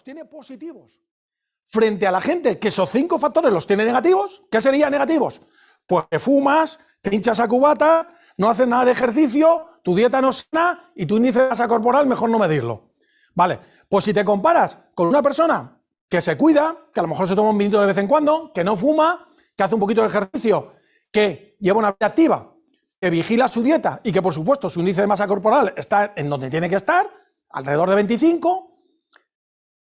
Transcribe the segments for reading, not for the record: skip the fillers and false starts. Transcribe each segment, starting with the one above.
tiene positivos frente a la gente que esos 5 factores los tiene negativos, ¿qué serían negativos? Pues que fumas, te hinchas a cubata, no haces nada de ejercicio, tu dieta no es sana y tu índice de masa corporal mejor no medirlo. Vale, pues si te comparas con una persona que se cuida, que a lo mejor se toma un vinito de vez en cuando, que no fuma, que hace un poquito de ejercicio, que lleva una vida activa, que vigila su dieta y que por supuesto su índice de masa corporal está en donde tiene que estar, alrededor de 25,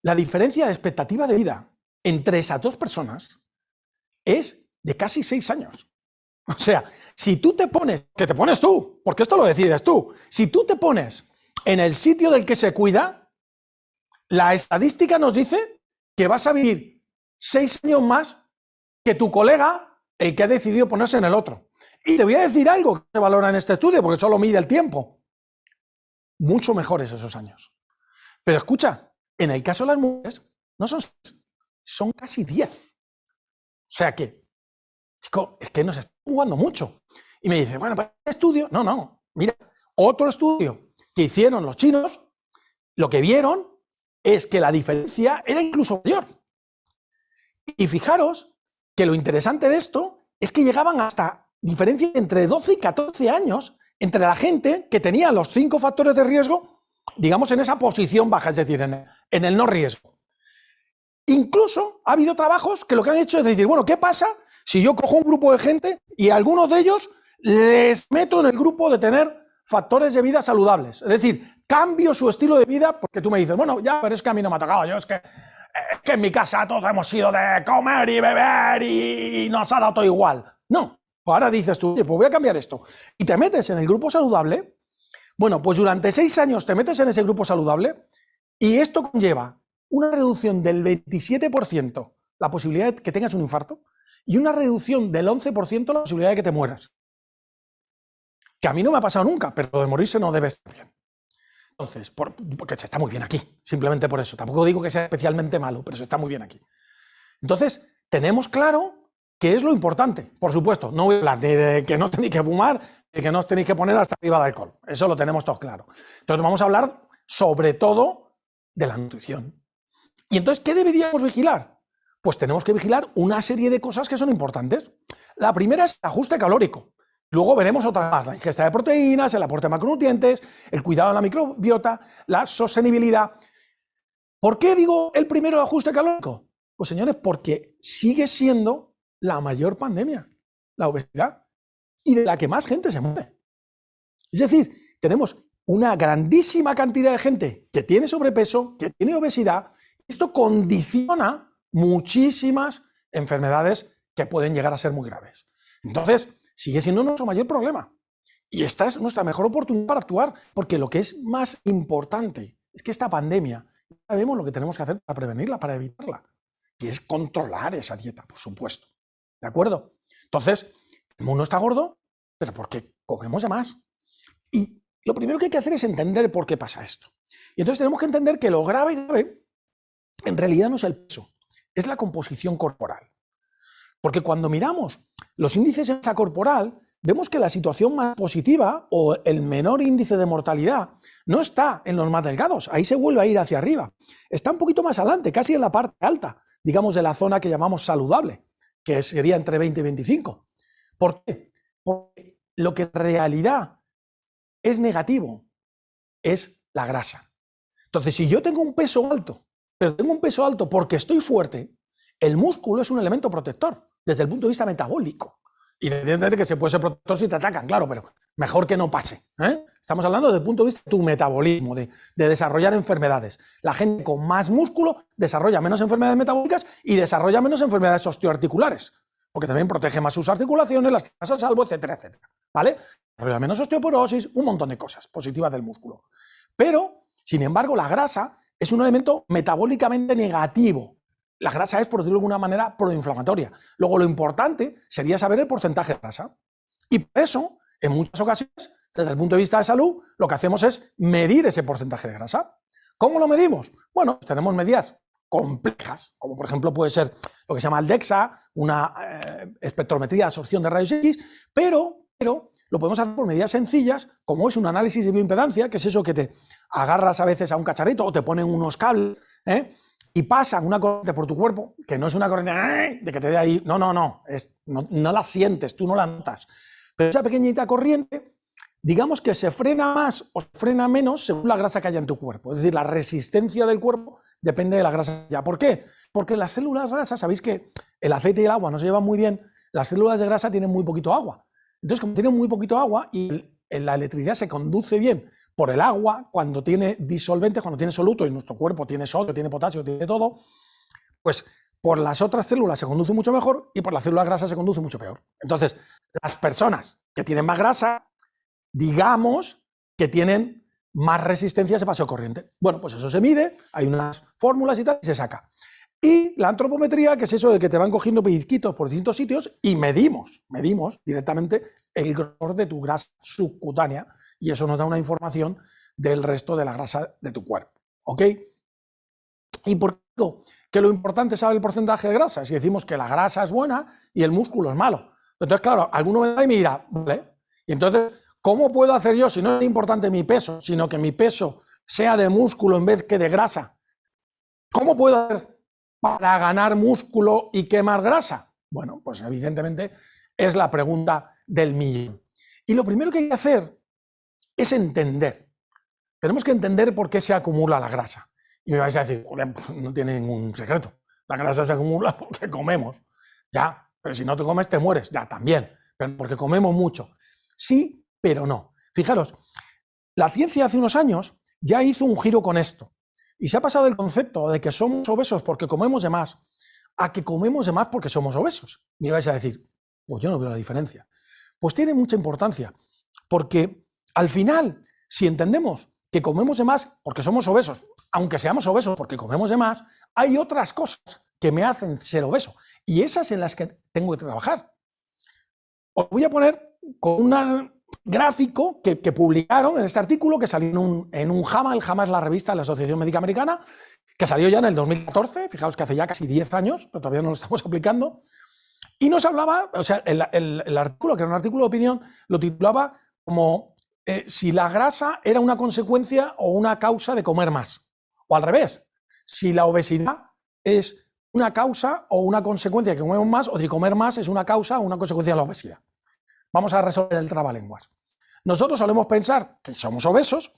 la diferencia de expectativa de vida entre esas dos personas es de casi 6 años. O sea, si tú te pones, que te pones tú, porque esto lo decides tú, si tú te pones en el sitio del que se cuida, la estadística nos dice que vas a vivir 6 años más que tu colega, el que ha decidido ponerse en el otro. Y te voy a decir algo que se valora en este estudio, porque solo mide el tiempo. Mucho mejores esos años. Pero escucha, en el caso de las mujeres, no son 6, son casi 10. O sea que, chico, es que nos está jugando mucho. Y me dice, bueno, ¿para qué estudio? No, mira, otro estudio que hicieron los chinos, lo que vieron es que la diferencia era incluso mayor. Y fijaros que lo interesante de esto es que llegaban hasta diferencias entre 12 y 14 años entre la gente que tenía los 5 factores de riesgo, digamos, en esa posición baja, es decir, en el no riesgo. Incluso ha habido trabajos que lo que han hecho es decir, bueno, ¿qué pasa si yo cojo un grupo de gente y a algunos de ellos les meto en el grupo de tener factores de vida saludables? Es decir, cambio su estilo de vida porque tú me dices, bueno, ya, pero es que a mí no me ha tocado, yo es que en mi casa todos hemos ido de comer y beber y nos ha dado todo igual. No, pues ahora dices tú, pues voy a cambiar esto. Y te metes en el grupo saludable, bueno, pues durante 6 años te metes en ese grupo saludable y esto conlleva una reducción del 27% la posibilidad de que tengas un infarto y una reducción del 11% la posibilidad de que te mueras. Que a mí no me ha pasado nunca, pero de morirse no debe estar bien. Entonces, porque se está muy bien aquí, simplemente por eso. Tampoco digo que sea especialmente malo, pero se está muy bien aquí. Entonces, tenemos claro qué es lo importante. Por supuesto, no voy a hablar ni de que no tenéis que fumar, ni de que no os tenéis que poner hasta arriba de alcohol. Eso lo tenemos todos claro. Entonces, vamos a hablar sobre todo de la nutrición. Y entonces, ¿qué deberíamos vigilar? Pues tenemos que vigilar una serie de cosas que son importantes. La primera es el ajuste calórico. Luego veremos otras más, la ingesta de proteínas, el aporte de macronutrientes, el cuidado de la microbiota, la sostenibilidad. ¿Por qué digo el primero, el ajuste calórico? Pues señores, porque sigue siendo la mayor pandemia, la obesidad, y de la que más gente se muere. Es decir, tenemos una grandísima cantidad de gente que tiene sobrepeso, que tiene obesidad. Esto condiciona muchísimas enfermedades que pueden llegar a ser muy graves. Entonces, sigue siendo nuestro mayor problema. Y esta es nuestra mejor oportunidad para actuar, porque lo que es más importante es que esta pandemia, sabemos lo que tenemos que hacer para prevenirla, para evitarla, y es controlar esa dieta, por supuesto. ¿De acuerdo? Entonces, el mundo está gordo, pero porque comemos de más. Y lo primero que hay que hacer es entender por qué pasa esto. Y entonces tenemos que entender que lo grave en realidad no es el peso, es la composición corporal. Porque cuando miramos los índices de masa corporal, vemos que la situación más positiva o el menor índice de mortalidad no está en los más delgados, ahí se vuelve a ir hacia arriba. Está un poquito más adelante, casi en la parte alta, digamos, de la zona que llamamos saludable, que sería entre 20 y 25. ¿Por qué? Porque lo que en realidad es negativo es la grasa. Entonces, si yo tengo un peso alto, pero tengo un peso alto porque estoy fuerte, el músculo es un elemento protector desde el punto de vista metabólico. Y evidentemente que se puede ser protector si te atacan, claro, pero mejor que no pase. Estamos hablando desde el punto de vista de tu metabolismo, de desarrollar enfermedades. La gente con más músculo desarrolla menos enfermedades metabólicas y desarrolla menos enfermedades osteoarticulares, porque también protege más sus articulaciones, las tienes a salvo, etcétera, etcétera. ¿Vale? Desarrolla menos osteoporosis, un montón de cosas positivas del músculo. Pero, sin embargo, la grasa es un elemento metabólicamente negativo. La grasa es, por decirlo de alguna manera, proinflamatoria. Luego, lo importante sería saber el porcentaje de grasa. Y por eso, en muchas ocasiones, desde el punto de vista de salud, lo que hacemos es medir ese porcentaje de grasa. ¿Cómo lo medimos? Bueno, pues tenemos medidas complejas, como por ejemplo puede ser lo que se llama el DEXA, una espectrometría de absorción de rayos X, pero lo podemos hacer por medidas sencillas, como es un análisis de bioimpedancia, que es eso que te agarras a veces a un cacharrito o te ponen unos cables, y pasa una corriente por tu cuerpo, que no es una corriente de que te dé ahí, no, no la sientes, tú no la notas. Pero esa pequeñita corriente, digamos que se frena más o se frena menos según la grasa que haya en tu cuerpo. Es decir, la resistencia del cuerpo depende de la grasa que haya. ¿Por qué? Porque las células grasas, sabéis que el aceite y el agua no se llevan muy bien, las células de grasa tienen muy poquito agua. Entonces, como tienen muy poquito agua y la electricidad se conduce bien por el agua, cuando tiene disolventes, cuando tiene soluto, y nuestro cuerpo tiene sodio, tiene potasio, tiene todo, pues por las otras células se conduce mucho mejor y por las células grasas se conduce mucho peor. Entonces, las personas que tienen más grasa, digamos que tienen más resistencia a ese paso corriente. Bueno, pues eso se mide, hay unas fórmulas y tal, y se saca. Y la antropometría, que es eso de que te van cogiendo pellizquitos por distintos sitios y medimos directamente el grosor de tu grasa subcutánea y eso nos da una información del resto de la grasa de tu cuerpo. ¿Ok? ¿Y por qué digo que lo importante es saber el porcentaje de grasa? Si decimos que la grasa es buena y el músculo es malo. Entonces, claro, alguno vendrá y me dirá, ¿vale? Y entonces, ¿cómo puedo hacer yo, si no es importante mi peso, sino que mi peso sea de músculo en vez que de grasa? ¿Cómo puedo hacer para ganar músculo y quemar grasa? Bueno, pues evidentemente es la pregunta del millón. Y lo primero que hay que hacer es entender. Tenemos que entender por qué se acumula la grasa. Y me vais a decir, no tiene ningún secreto. La grasa se acumula porque comemos. Ya, pero si no te comes te mueres. Ya, también. Pero porque comemos mucho. Sí, pero no. Fijaros, la ciencia hace unos años ya hizo un giro con esto. Y se ha pasado del concepto de que somos obesos porque comemos de más a que comemos de más porque somos obesos. Me vais a decir, pues yo no veo la diferencia. Pues tiene mucha importancia, porque al final, si entendemos que comemos de más porque somos obesos, aunque seamos obesos porque comemos de más, hay otras cosas que me hacen ser obeso y esas en las que tengo que trabajar. Os voy a poner con un gráfico que publicaron en este artículo que salió en un JAMA, el JAMA es la revista de la Asociación Médica Americana, que salió ya en el 2014, fijaos que hace ya casi 10 años, pero todavía no lo estamos aplicando, y nos hablaba, o sea, el artículo, que era un artículo de opinión, lo titulaba como si la grasa era una consecuencia o una causa de comer más, o al revés, si la obesidad es una causa o una consecuencia de que comemos más, o si comer más es una causa o una consecuencia de la obesidad. Vamos a resolver el trabalenguas. Nosotros solemos pensar que somos obesos.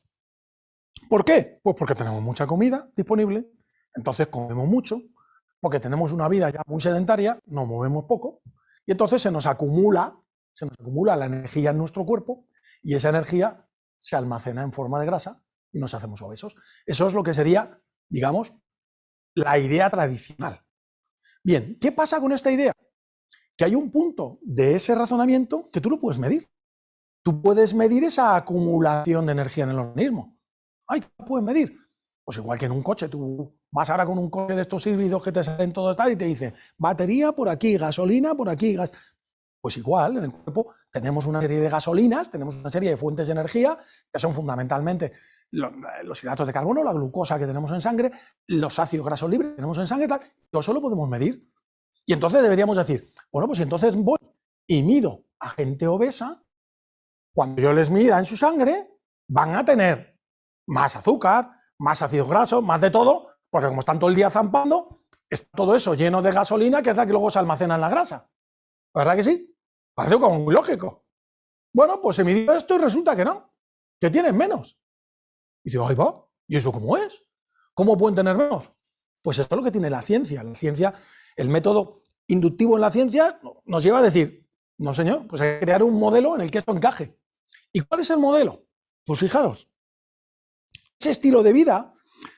¿Por qué? Pues porque tenemos mucha comida disponible, entonces comemos mucho, porque tenemos una vida ya muy sedentaria, nos movemos poco, y entonces se nos acumula la energía en nuestro cuerpo, y esa energía se almacena en forma de grasa y nos hacemos obesos. Eso es lo que sería, digamos, la idea tradicional. Bien, ¿qué pasa con esta idea? Que hay un punto de ese razonamiento que tú lo puedes medir. Tú puedes medir esa acumulación de energía en el organismo. ¡Ay, qué puedes medir! Pues igual que en un coche, tú vas ahora con un coche de estos híbridos que te salen todos tal y te dice batería por aquí, gasolina por aquí, gas. Pues igual, en el cuerpo tenemos una serie de gasolinas, tenemos una serie de fuentes de energía que son fundamentalmente los hidratos de carbono, la glucosa que tenemos en sangre, los ácidos grasos libres que tenemos en sangre, tal, todo eso lo podemos medir. Y entonces deberíamos decir, bueno, pues entonces voy y mido a gente obesa, cuando yo les mida en su sangre, van a tener más azúcar, más ácidos grasos, más de todo, porque como están todo el día zampando, está todo eso lleno de gasolina, que es la que luego se almacena en la grasa. ¿Verdad que sí? Parece como muy lógico. Bueno, pues se midió esto y resulta que no, que tienen menos. Y digo, ahí va, ¿y eso cómo es? ¿Cómo pueden tener menos? Pues esto es lo que tiene la ciencia. La ciencia, el método inductivo en la ciencia nos lleva a decir, no señor, pues hay que crear un modelo en el que esto encaje. ¿Y cuál es el modelo? Pues fijaros, ese estilo de vida,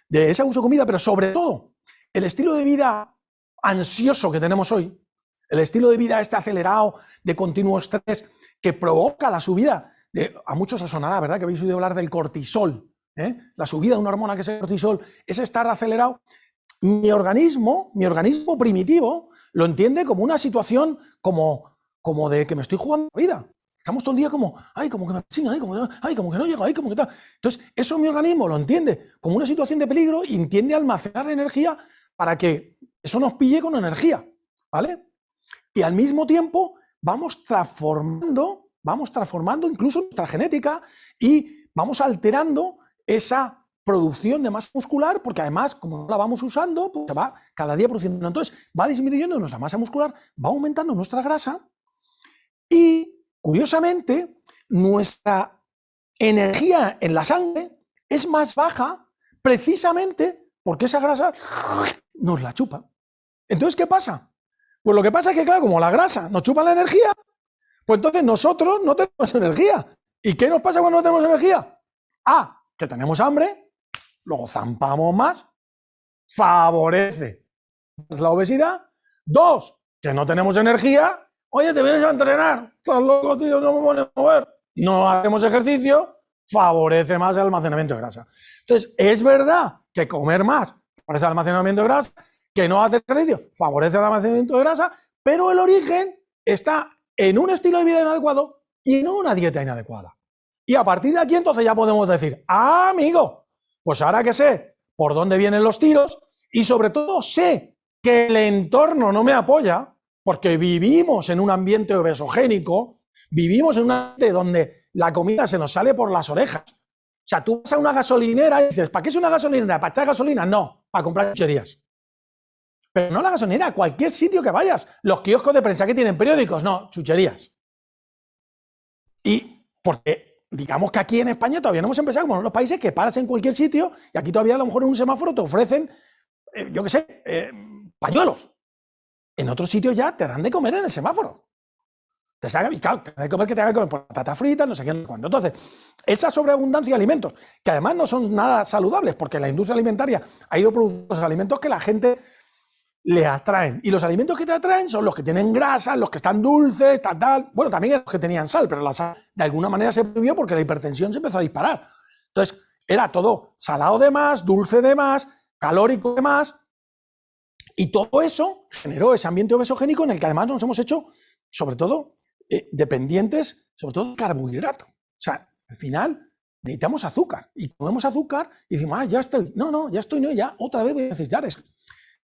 de ese uso de comida, pero sobre todo el estilo de vida ansioso que tenemos hoy, el estilo de vida este acelerado, de continuo estrés, que provoca la subida de, a muchos os sonará, ¿verdad? Que habéis oído hablar del cortisol, la subida de una hormona que es el cortisol, es estar acelerado. Mi organismo primitivo, lo entiende como una situación como de que me estoy jugando la vida. Estamos todo el día como, ay, como que me chingan, ay, como que no llego, ay, como que tal. Entonces, eso mi organismo lo entiende como una situación de peligro y entiende almacenar energía para que eso nos pille con energía, ¿vale? Y al mismo tiempo vamos transformando incluso nuestra genética y vamos alterando esa producción de masa muscular, porque además, como no la vamos usando, pues se va cada día produciendo. Entonces, va disminuyendo nuestra masa muscular, va aumentando nuestra grasa y, curiosamente, nuestra energía en la sangre es más baja precisamente porque esa grasa nos la chupa. Entonces, ¿qué pasa? Pues lo que pasa es que, claro, como la grasa nos chupa la energía, pues entonces nosotros no tenemos energía. ¿Y qué nos pasa cuando no tenemos energía? Ah, que tenemos hambre, luego zampamos más, favorece la obesidad. 2, que no tenemos energía. Oye, te vienes a entrenar, estás loco, tío, no me pones a mover. No hacemos ejercicio, favorece más el almacenamiento de grasa. Entonces, es verdad que comer más favorece el almacenamiento de grasa, que no hacer ejercicio favorece el almacenamiento de grasa, pero el origen está en un estilo de vida inadecuado y en una dieta inadecuada. Y a partir de aquí entonces ya podemos decir, ah, amigo, pues ahora que sé por dónde vienen los tiros y sobre todo sé que el entorno no me apoya, porque vivimos en un ambiente obesogénico, vivimos en un ambiente donde la comida se nos sale por las orejas. O sea, tú vas a una gasolinera y dices, ¿para qué es una gasolinera? ¿Para echar gasolina? No, para comprar chucherías. Pero no la gasolinera, cualquier sitio que vayas. Los kioscos de prensa que tienen periódicos, no, chucherías. Y porque digamos que aquí en España todavía no hemos empezado como en los países que paras en cualquier sitio y aquí todavía a lo mejor en un semáforo te ofrecen, yo qué sé, pañuelos. En otros sitios ya te dan de comer en el semáforo. Te dan de comer que te hagan comer patatas fritas, no sé qué, no sé cuánto. Entonces, esa sobreabundancia de alimentos, que además no son nada saludables, porque la industria alimentaria ha ido produciendo los alimentos que la gente le atraen. Y los alimentos que te atraen son los que tienen grasa, los que están dulces, tal. Bueno, también los que tenían sal, pero la sal de alguna manera se prohibió porque la hipertensión se empezó a disparar. Entonces, era todo salado de más, dulce de más, calórico de más. Y todo eso generó ese ambiente obesogénico en el que además nos hemos hecho, sobre todo, dependientes, sobre todo de carbohidrato. O sea, al final necesitamos azúcar. Y comemos azúcar y decimos, ya estoy. No, ya otra vez voy a necesitar eso.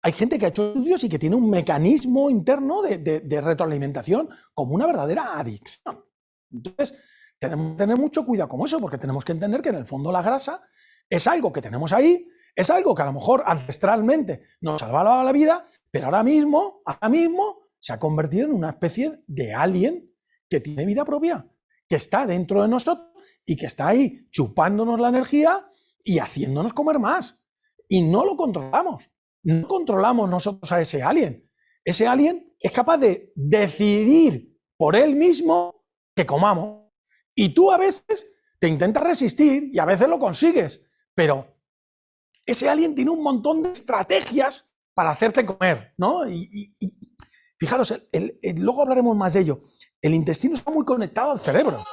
Hay gente que ha hecho estudios y que tiene un mecanismo interno de retroalimentación como una verdadera adicción. Entonces, tenemos que tener mucho cuidado con eso, porque tenemos que entender que en el fondo la grasa es algo que tenemos ahí, es algo que a lo mejor ancestralmente nos salvaba la vida, pero ahora mismo se ha convertido en una especie de alien que tiene vida propia, que está dentro de nosotros y que está ahí chupándonos la energía y haciéndonos comer más. Y no lo controlamos. No controlamos nosotros a ese alien. Ese alien es capaz de decidir por él mismo que comamos. Y tú a veces te intentas resistir y a veces lo consigues, pero ese alien tiene un montón de estrategias para hacerte comer, ¿no? Y fijaros, luego hablaremos más de ello. El intestino está muy conectado al cerebro.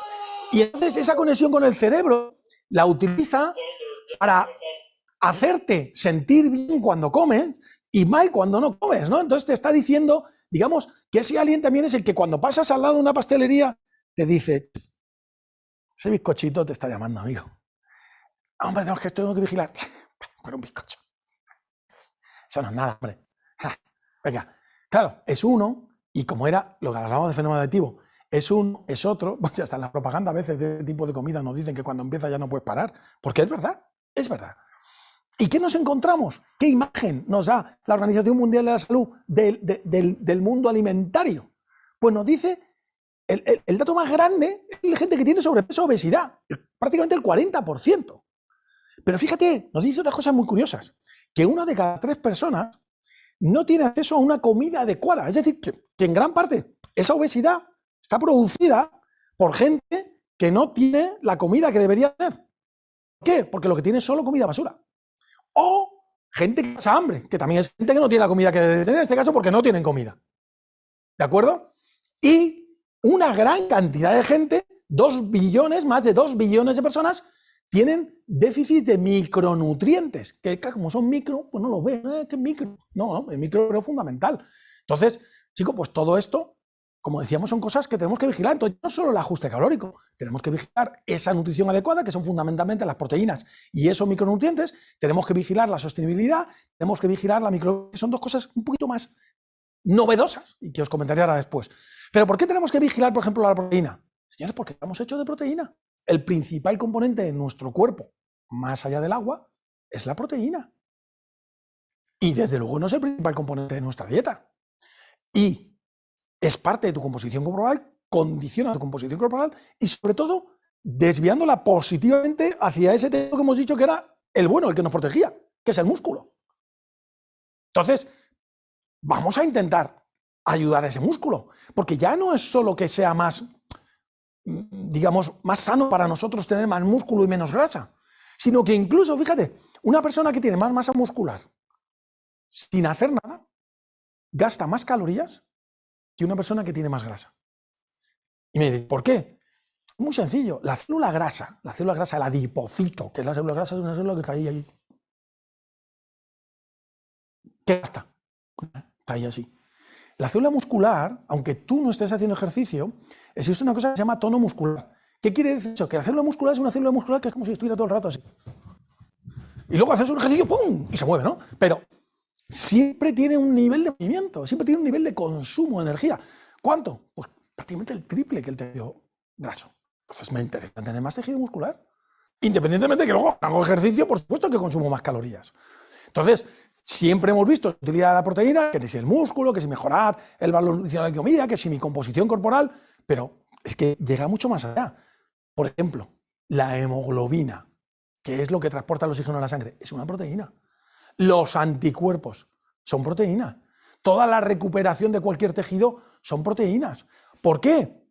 Y entonces esa conexión con el cerebro la utiliza para hacerte sentir bien cuando comes y mal cuando no comes, ¿no? Entonces te está diciendo, digamos, que ese alien también es el que cuando pasas al lado de una pastelería te dice, ese bizcochito te está llamando, amigo. Hombre, no, es que tengo que vigilar. Pero un bizcocho. Eso no es nada, hombre. Venga, claro, es uno, y como era lo que hablábamos de fenómeno adictivo, es uno, es otro, pues hasta en la propaganda a veces de este tipo de comida nos dicen que cuando empieza ya no puedes parar, porque es verdad, es verdad. ¿Y qué nos encontramos? ¿Qué imagen nos da la Organización Mundial de la Salud del mundo alimentario? Pues nos dice, el dato más grande es la gente que tiene sobrepeso o obesidad, prácticamente el 40%. Pero fíjate, nos dice otras cosas muy curiosas, que 1 de cada 3 personas no tiene acceso a una comida adecuada. Es decir, que en gran parte esa obesidad está producida por gente que no tiene la comida que debería tener. ¿Por qué? Porque lo que tiene es solo comida basura. O gente que pasa hambre, que también es gente que no tiene la comida que debe tener, en este caso porque no tienen comida. ¿De acuerdo? Y una gran cantidad de gente, 2 billones, más de 2 billones de personas, tienen déficit de micronutrientes, que como son micro, pues no lo ven, que es micro. No, el micro es fundamental. Entonces, chicos, pues todo esto, como decíamos, son cosas que tenemos que vigilar. Entonces, no solo el ajuste calórico, tenemos que vigilar esa nutrición adecuada, que son fundamentalmente las proteínas y esos micronutrientes, tenemos que vigilar la sostenibilidad, tenemos que vigilar la micro... Son 2 cosas un poquito más novedosas y que os comentaré ahora después. Pero ¿por qué tenemos que vigilar, por ejemplo, la proteína? Señores, porque estamos hechos de proteína. El principal componente de nuestro cuerpo más allá del agua, es la proteína. Y desde luego no es el principal componente de nuestra dieta. Y es parte de tu composición corporal, condiciona tu composición corporal y sobre todo desviándola positivamente hacia ese tejido que hemos dicho que era el bueno, el que nos protegía, que es el músculo. Entonces, vamos a intentar ayudar a ese músculo, porque ya no es solo que sea más, digamos, más sano para nosotros tener más músculo y menos grasa, sino que incluso, fíjate, una persona que tiene más masa muscular sin hacer nada, gasta más calorías que una persona que tiene más grasa. Y me dice, ¿por qué? Muy sencillo, la célula grasa, el adipocito, que es la célula grasa, es una célula que está ahí. ¿Qué gasta? Está ahí así. La célula muscular, aunque tú no estés haciendo ejercicio, existe una cosa que se llama tono muscular. ¿Qué quiere decir eso? Que la célula muscular es una célula muscular que es como si estuviera todo el rato así. Y luego haces un ejercicio, ¡pum! Y se mueve, ¿no? Pero siempre tiene un nivel de movimiento, siempre tiene un nivel de consumo de energía. ¿Cuánto? Pues prácticamente el triple que el tejido graso. Entonces me interesa tener más tejido muscular. Independientemente de que luego hago ejercicio, por supuesto que consumo más calorías. Entonces, siempre hemos visto la utilidad de la proteína, que si el músculo, que si mejorar el valor nutricional de la comida, que si mi composición corporal, pero es que llega mucho más allá. Por ejemplo, la hemoglobina, que es lo que transporta el oxígeno a la sangre, es una proteína. Los anticuerpos son proteínas. Toda la recuperación de cualquier tejido son proteínas. ¿Por qué?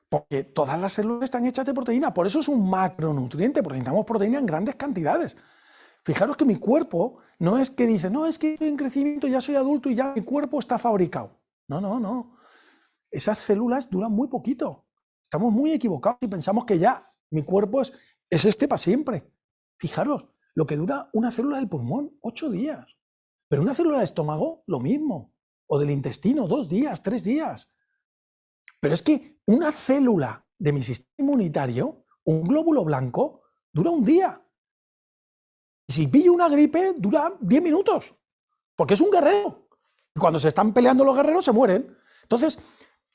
Porque todas las células están hechas de proteína. Por eso es un macronutriente, porque necesitamos proteína en grandes cantidades. Fijaros que mi cuerpo no es que dice, no, es que estoy en crecimiento, ya soy adulto y ya mi cuerpo está fabricado. No, no, no. Esas células duran muy poquito. Estamos muy equivocados y pensamos que ya mi cuerpo es este para siempre. Fijaros, lo que dura una célula del pulmón, 8 días. Pero una célula del estómago, lo mismo. O del intestino, 2 días, 3 días. Pero es que una célula de mi sistema inmunitario, un glóbulo blanco, dura 1 día. Si pillo una gripe, dura 10 minutos. Porque es un guerrero. Y cuando se están peleando los guerreros, se mueren. Entonces,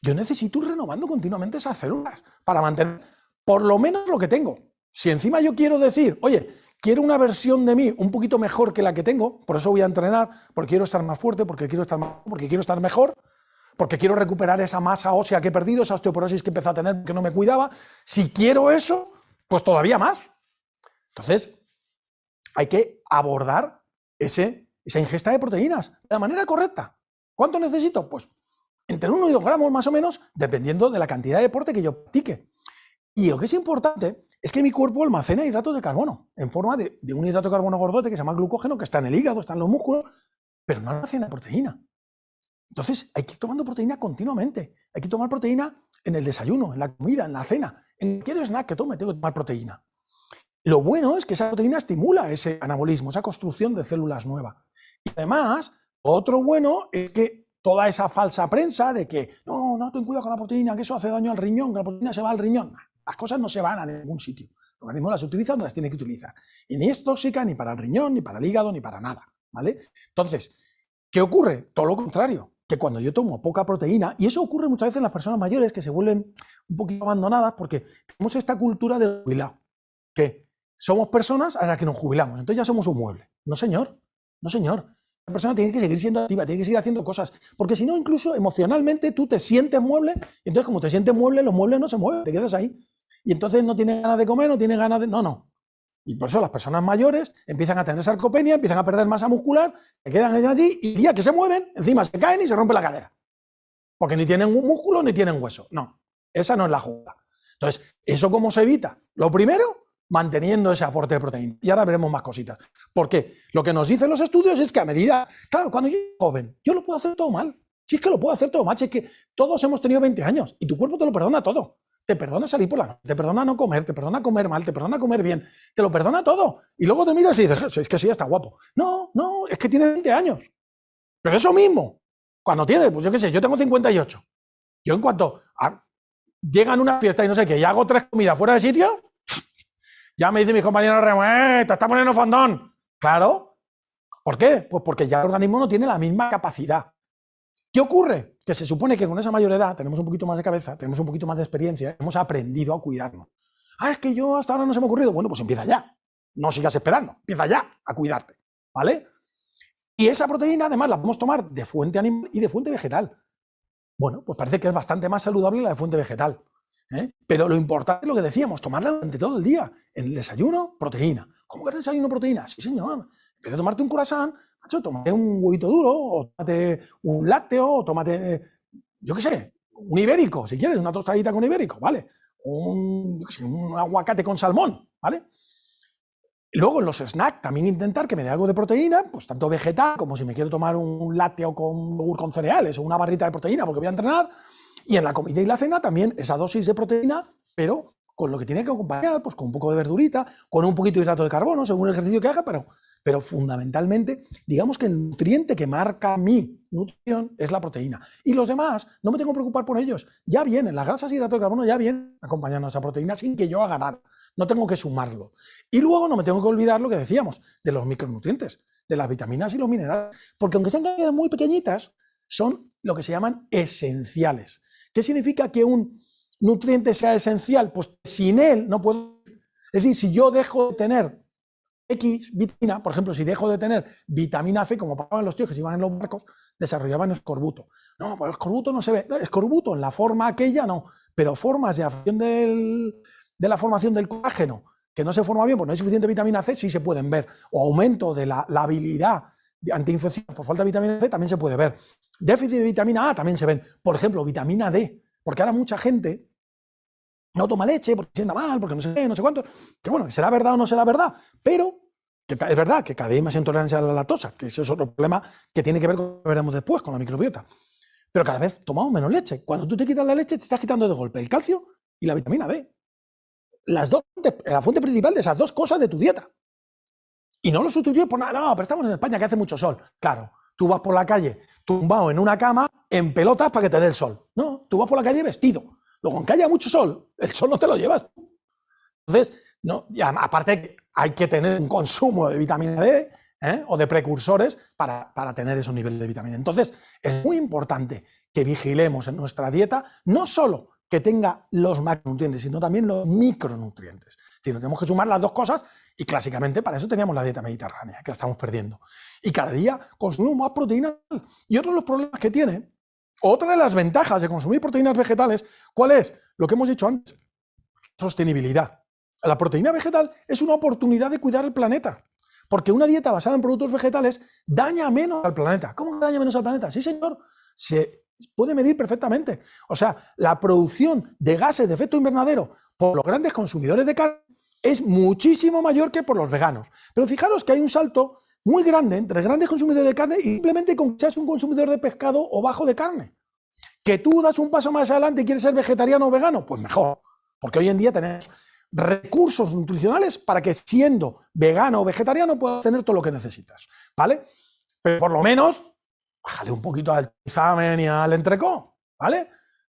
yo necesito ir renovando continuamente esas células para mantener por lo menos lo que tengo. Si encima yo quiero decir, oye, quiero una versión de mí un poquito mejor que la que tengo, por eso voy a entrenar, porque quiero estar más fuerte, porque quiero estar mejor, porque quiero recuperar esa masa ósea que he perdido, esa osteoporosis que empecé a tener que no me cuidaba. Si quiero eso, pues todavía más. Entonces, hay que abordar esa ingesta de proteínas de la manera correcta. ¿Cuánto necesito? Pues entre 1 y 2 gramos más o menos, dependiendo de la cantidad de deporte que yo practique. Y lo que es importante es que mi cuerpo almacena hidratos de carbono en forma de un hidrato de carbono gordote que se llama glucógeno, que está en el hígado, está en los músculos, pero no almacena proteína. Entonces hay que ir tomando proteína continuamente. Hay que tomar proteína en el desayuno, en la comida, en la cena. En cualquier snack que tome tengo que tomar proteína. Lo bueno es que esa proteína estimula ese anabolismo, esa construcción de células nuevas. Y además, otro bueno es que toda esa falsa prensa de que no ten cuidado con la proteína, que eso hace daño al riñón, que la proteína se va al riñón. Las cosas no se van a ningún sitio. El organismo las utiliza donde las tiene que utilizar. Y ni es tóxica ni para el riñón, ni para el hígado, ni para nada. ¿Vale? Entonces, ¿qué ocurre? Todo lo contrario, que cuando yo tomo poca proteína, y eso ocurre muchas veces en las personas mayores que se vuelven un poquito abandonadas porque tenemos esta cultura del jubilado, que somos personas a las que nos jubilamos, entonces ya somos un mueble. No, señor, no, señor. La persona tiene que seguir siendo activa, tiene que seguir haciendo cosas, porque si no, incluso emocionalmente tú te sientes mueble, y entonces como te sientes mueble, los muebles no se mueven, te quedas ahí. Y entonces no tienes ganas de comer, no tienes ganas de... No. Y por eso las personas mayores empiezan a tener sarcopenia, empiezan a perder masa muscular, se quedan allí y el día que se mueven, encima se caen y se rompe la cadera. Porque ni tienen un músculo ni tienen hueso. No, esa no es la jugada. Entonces, ¿eso cómo se evita? Lo primero, manteniendo ese aporte de proteína. Y ahora veremos más cositas. Porque lo que nos dicen los estudios es que a medida... Claro, cuando yo soy joven, yo lo puedo hacer todo mal. Si es que lo puedo hacer todo mal, si es que todos hemos tenido 20 años y tu cuerpo te lo perdona todo. Te perdona salir por la noche, te perdona no comer, te perdona comer mal, te perdona comer bien, te lo perdona todo. Y luego te miras y dices, es que sí, está guapo. No, es que tiene 20 años. Pero eso mismo, cuando tiene, pues yo qué sé, yo tengo 58. Yo en cuanto llegan a una fiesta y no sé qué, y hago 3 comidas fuera de sitio, ya me dice mis compañeros, te está poniendo fondón. Claro. ¿Por qué? Pues porque ya el organismo no tiene la misma capacidad. ¿Qué ocurre? Que se supone que con esa mayor edad tenemos un poquito más de cabeza, tenemos un poquito más de experiencia, hemos aprendido a cuidarnos. Es que yo hasta ahora no se me ha ocurrido. Bueno, pues empieza ya. no sigas esperando, empieza ya a cuidarte, ¿vale? Y esa proteína además la podemos tomar de fuente animal y de fuente vegetal. Bueno, pues parece que es bastante más saludable la de fuente vegetal, ¿eh? Pero lo importante es lo que decíamos, tomarla durante todo el día. En el desayuno, proteína. ¿Cómo que el desayuno, proteína? Sí, señor. En vez de tomarte un croissant, macho, tómate un huevito duro, o tómate un lácteo, o tómate, yo qué sé, un ibérico, si quieres, una tostadita con ibérico, ¿vale? Yo qué sé, un aguacate con salmón, ¿vale? Luego en los snacks también intentar que me dé algo de proteína, pues tanto vegetal como si me quiero tomar un lácteo con yogur con cereales o una barrita de proteína porque voy a entrenar. Y en la comida y la cena también esa dosis de proteína, pero con lo que tiene que acompañar, pues con un poco de verdurita, con un poquito de hidrato de carbono, según el ejercicio que haga, pero fundamentalmente, digamos que el nutriente que marca mi nutrición es la proteína. Y los demás, no me tengo que preocupar por ellos. Ya vienen, las grasas y hidrato de carbono ya vienen acompañando a esa proteína sin que yo haga nada. No tengo que sumarlo. Y luego no me tengo que olvidar lo que decíamos, de los micronutrientes, de las vitaminas y los minerales. Porque aunque sean cantidades muy pequeñitas, son lo que se llaman esenciales. ¿Qué significa que un nutriente sea esencial? Pues sin él no puedo... Es decir, si yo dejo de tener X vitamina, por ejemplo, si dejo de tener vitamina C, como pasaban los tíos que se iban en los barcos, desarrollaban escorbuto. No, pues escorbuto no se ve. Escorbuto en la forma aquella no, pero formas de acción de la formación del colágeno que no se forma bien porque no hay suficiente vitamina C, sí se pueden ver. O aumento de la habilidad antiinfección por falta de vitamina C también se puede ver. Déficit de vitamina A también se ven. Por ejemplo, vitamina D, porque ahora mucha gente no toma leche porque sienta mal, porque no sé qué, no sé cuánto. Que bueno, será verdad o no será verdad, pero que es verdad que cada vez hay más intolerancia a la lactosa, que eso es otro problema que tiene que ver con lo que veremos después, con la microbiota. Pero cada vez tomamos menos leche. Cuando tú te quitas la leche, te estás quitando de golpe el calcio y la vitamina D. La fuente principal de esas dos cosas de tu dieta. Y no lo sustituyes por nada. No, pero estamos en España que hace mucho sol. Claro, tú vas por la calle tumbado en una cama, en pelotas para que te dé el sol. No, tú vas por la calle vestido. Luego, aunque haya mucho sol, el sol no te lo llevas. Entonces, no, y aparte hay que tener un consumo de vitamina D o de precursores para tener esos niveles de vitamina. Entonces, es muy importante que vigilemos en nuestra dieta no solo que tenga los macronutrientes, sino también los micronutrientes. Si no tenemos que sumar las dos cosas, y clásicamente para eso teníamos la dieta mediterránea, que la estamos perdiendo. Y cada día consumimos más proteína. Y otro de los problemas que tiene, otra de las ventajas de consumir proteínas vegetales, ¿cuál es? Lo que hemos dicho antes, sostenibilidad. La proteína vegetal es una oportunidad de cuidar el planeta, porque una dieta basada en productos vegetales daña menos al planeta. ¿Cómo daña menos al planeta? Sí, señor, se puede medir perfectamente. O sea, la producción de gases de efecto invernadero por los grandes consumidores de carne es muchísimo mayor que por los veganos. Pero fijaros que hay un salto muy grande entre grandes consumidores de carne y simplemente con que seas un consumidor de pescado o bajo de carne. Que tú das un paso más adelante y quieres ser vegetariano o vegano, pues mejor. Porque hoy en día tenemos recursos nutricionales para que siendo vegano o vegetariano puedas tener todo lo que necesitas, ¿vale? Pero por lo menos, bájale un poquito al tizamen y al entrecó, ¿vale?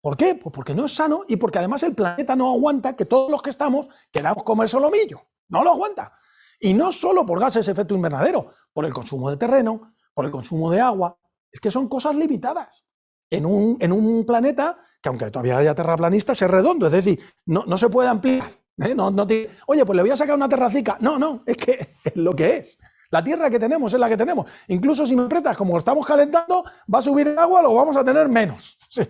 ¿Por qué? Pues porque no es sano y porque además el planeta no aguanta que todos los que estamos queramos comer solomillo. No lo aguanta. Y no solo por gases de efecto invernadero, por el consumo de terreno, por el consumo de agua. Es que son cosas limitadas. En un planeta que, aunque todavía haya terraplanistas, es redondo. Es decir, no se puede ampliar. Oye, pues le voy a sacar una terracica. No, es que es lo que es. La tierra que tenemos es la que tenemos. Incluso si me apretas, como estamos calentando, va a subir el agua, lo vamos a tener menos. Sí.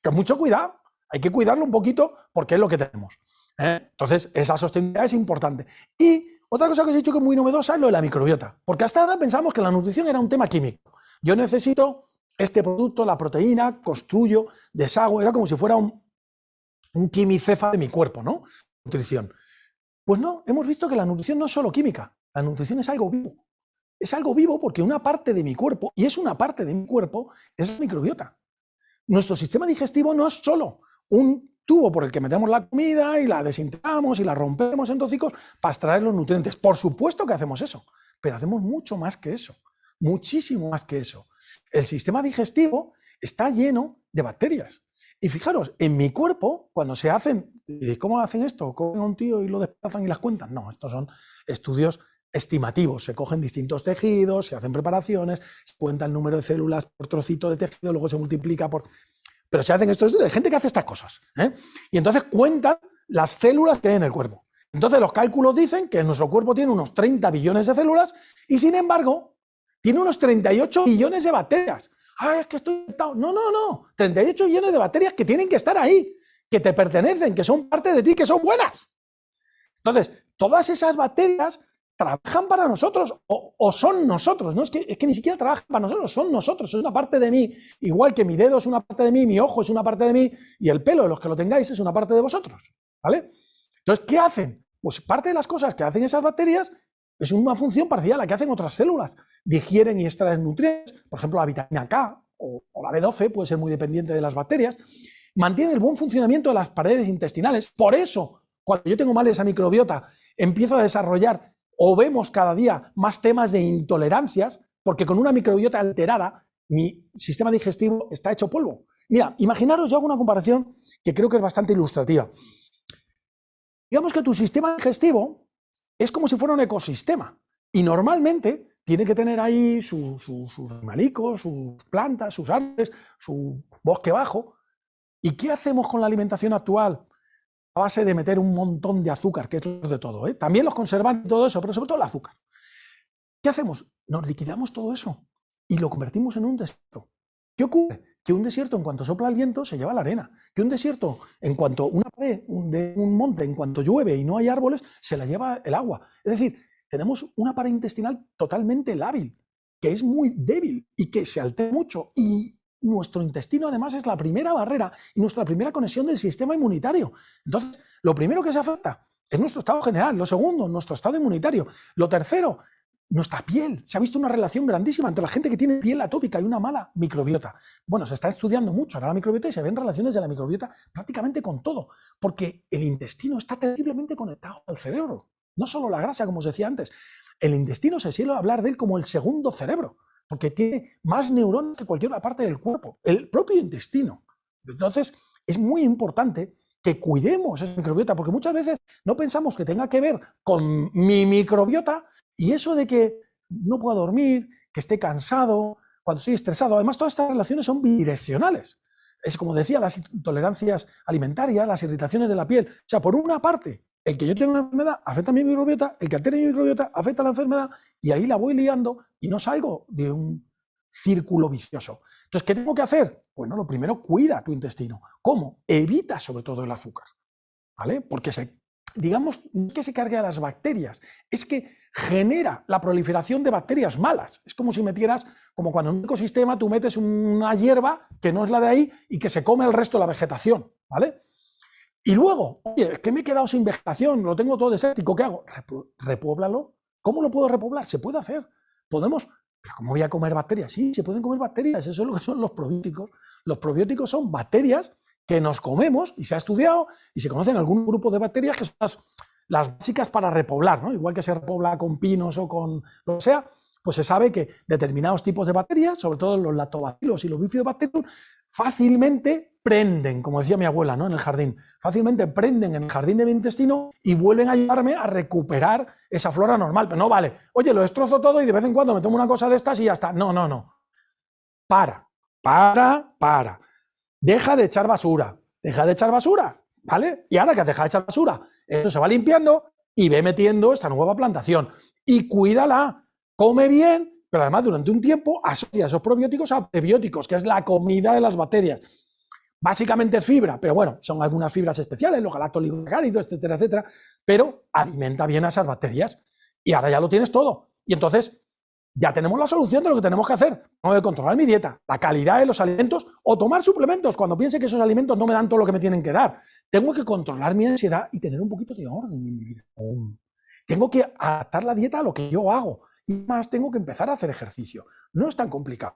Con mucho cuidado, hay que cuidarlo un poquito porque es lo que tenemos. Entonces, esa sostenibilidad es importante. Y otra cosa que os he dicho que es muy novedosa es lo de la microbiota. Porque hasta ahora pensamos que la nutrición era un tema químico. Yo necesito este producto, la proteína, construyo, deshago, era como si fuera un quimicefa de mi cuerpo, ¿no? Nutrición. Pues no, hemos visto que la nutrición no es solo química, la nutrición es algo vivo. Es algo vivo porque una parte de mi cuerpo, y es una parte de mi cuerpo, es la microbiota. Nuestro sistema digestivo no es solo un tubo por el que metemos la comida y la desintegramos y la rompemos en trocicos para extraer los nutrientes. Por supuesto que hacemos eso, pero hacemos mucho más que eso, muchísimo más que eso. El sistema digestivo está lleno de bacterias. Y fijaros, en mi cuerpo, cuando se hacen, ¿cómo hacen esto? ¿Cogen a un tío y lo desplazan y las cuentan? No, estos son estudios estimativos. Se cogen distintos tejidos, se hacen preparaciones, se cuenta el número de células por trocito de tejido, luego se multiplica por... Pero se hacen estos estudios de gente que hace estas cosas. Y entonces cuentan las células que hay en el cuerpo. Entonces los cálculos dicen que nuestro cuerpo tiene unos 30 billones de células y sin embargo tiene unos 38 billones de bacterias. Ah, es que estoy infectado. No, no, no. 38 billones de bacterias que tienen que estar ahí, que te pertenecen, que son parte de ti, que son buenas. Entonces, todas esas bacterias trabajan para nosotros o son nosotros, ¿no? Es que ni siquiera trabajan para nosotros, son nosotros, es una parte de mí, igual que mi dedo es una parte de mí, mi ojo es una parte de mí y el pelo de los que lo tengáis es una parte de vosotros, ¿vale? Entonces, ¿qué hacen? Pues parte de las cosas que hacen esas bacterias es una función parecida a la que hacen otras células, digieren y extraen nutrientes, por ejemplo, la vitamina K o la B12 puede ser muy dependiente de las bacterias, mantienen el buen funcionamiento de las paredes intestinales, por eso, cuando yo tengo mal esa microbiota, empiezo a desarrollar o vemos cada día más temas de intolerancias, porque con una microbiota alterada, mi sistema digestivo está hecho polvo. Mira, imaginaros, yo hago una comparación que creo que es bastante ilustrativa. Digamos que tu sistema digestivo es como si fuera un ecosistema y normalmente tiene que tener ahí sus animalicos, sus plantas, sus árboles, su bosque bajo. ¿Y qué hacemos con la alimentación actual? A base de meter un montón de azúcar, que es lo de todo, ¿eh? También los conservantes y todo eso, pero sobre todo el azúcar. ¿Qué hacemos? Nos liquidamos todo eso y lo convertimos en un desierto. ¿Qué ocurre? Que un desierto, en cuanto sopla el viento, se lleva la arena. Que un desierto, en cuanto una pared de un monte, en cuanto llueve y no hay árboles, se la lleva el agua. Es decir, tenemos una pared intestinal totalmente lábil, que es muy débil y que se altera mucho. Y nuestro intestino, además, es la primera barrera y nuestra primera conexión del sistema inmunitario. Entonces, lo primero que se afecta es nuestro estado general. Lo segundo, nuestro estado inmunitario. Lo tercero, nuestra piel. Se ha visto una relación grandísima entre la gente que tiene piel atópica y una mala microbiota. Bueno, se está estudiando mucho ahora la microbiota y se ven relaciones de la microbiota prácticamente con todo, porque el intestino está terriblemente conectado al cerebro. No solo la grasa, como os decía antes. El intestino se suele hablar de él como el segundo cerebro, porque tiene más neuronas que cualquier otra parte del cuerpo, el propio intestino. Entonces, es muy importante que cuidemos esa microbiota, porque muchas veces no pensamos que tenga que ver con mi microbiota y eso de que no puedo dormir, que esté cansado, cuando estoy estresado. Además, todas estas relaciones son bidireccionales. Es como decía, las intolerancias alimentarias, las irritaciones de la piel. O sea, por una parte, el que yo tenga una enfermedad afecta a mi microbiota, el que altere mi microbiota afecta a la enfermedad y ahí la voy liando y no salgo de un círculo vicioso. Entonces, ¿qué tengo que hacer? Bueno, lo primero, cuida tu intestino. ¿Cómo? Evita sobre todo el azúcar, ¿vale? Porque digamos, no es que se cargue a las bacterias, es que genera la proliferación de bacterias malas. Es como si metieras, como cuando en un ecosistema tú metes una hierba que no es la de ahí y que se come el resto de la vegetación, ¿vale? Y luego, oye, es que me he quedado sin vegetación, lo tengo todo desértico, ¿qué hago? Repóblalo. ¿Cómo lo puedo repoblar? Se puede hacer. Podemos, pero ¿cómo voy a comer bacterias? Sí, se pueden comer bacterias, eso es lo que son los probióticos. Los probióticos son bacterias que nos comemos y se ha estudiado y se conocen algún grupo de bacterias que son las básicas para repoblar, ¿no? Igual que se repobla con pinos o con lo que sea, pues se sabe que determinados tipos de bacterias, sobre todo los lactobacilos y los bifidobacterium, fácilmente prenden, como decía mi abuela, ¿no? En el jardín, fácilmente prenden en el jardín de mi intestino y vuelven a ayudarme a recuperar esa flora normal. Pero no vale, oye, lo destrozo todo y de vez en cuando me tomo una cosa de estas y ya está. No, no, no. Para. Deja de echar basura, ¿vale? Y ahora que has dejado de echar basura, eso se va limpiando y ve metiendo esta nueva plantación. Y cuídala, come bien, pero además durante un tiempo asocia esos probióticos a prebióticos, que es la comida de las bacterias. Básicamente es fibra, pero bueno, son algunas fibras especiales, los galactoligosacáridos, etcétera, etcétera, pero alimenta bien a esas bacterias. Y ahora ya lo tienes todo. Y entonces ya tenemos la solución de lo que tenemos que hacer. Tengo que controlar mi dieta, la calidad de los alimentos o tomar suplementos cuando piense que esos alimentos no me dan todo lo que me tienen que dar. Tengo que controlar mi ansiedad y tener un poquito de orden en mi vida. Tengo que adaptar la dieta a lo que yo hago y más tengo que empezar a hacer ejercicio. No es tan complicado.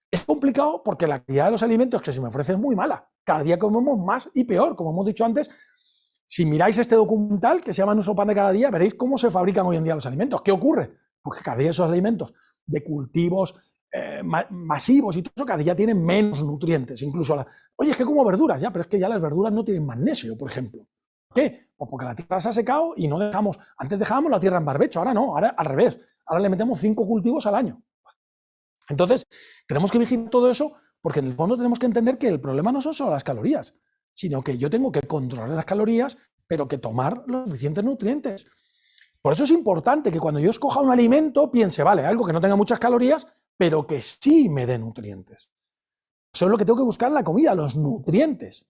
Es complicado porque la calidad de los alimentos que se me ofrece es muy mala. Cada día comemos más y peor, como hemos dicho antes. Si miráis este documental que se llama Nuestro pan de cada día, veréis cómo se fabrican hoy en día los alimentos. ¿Qué ocurre? Porque cada día esos alimentos de cultivos masivos y todo eso, cada día tienen menos nutrientes. Incluso, oye, es que como verduras, ya, pero es que ya las verduras no tienen magnesio, por ejemplo. ¿Por qué? Pues porque la tierra se ha secado y no dejamos, antes dejábamos la tierra en barbecho, ahora no, ahora al revés. Ahora le metemos 5 cultivos al año. Entonces, tenemos que vigilar todo eso porque en el fondo tenemos que entender que el problema no son solo las calorías, sino que yo tengo que controlar las calorías pero que tomar los suficientes nutrientes. Por eso es importante que cuando yo escoja un alimento piense, vale, algo que no tenga muchas calorías, pero que sí me dé nutrientes. Eso es lo que tengo que buscar en la comida, los nutrientes.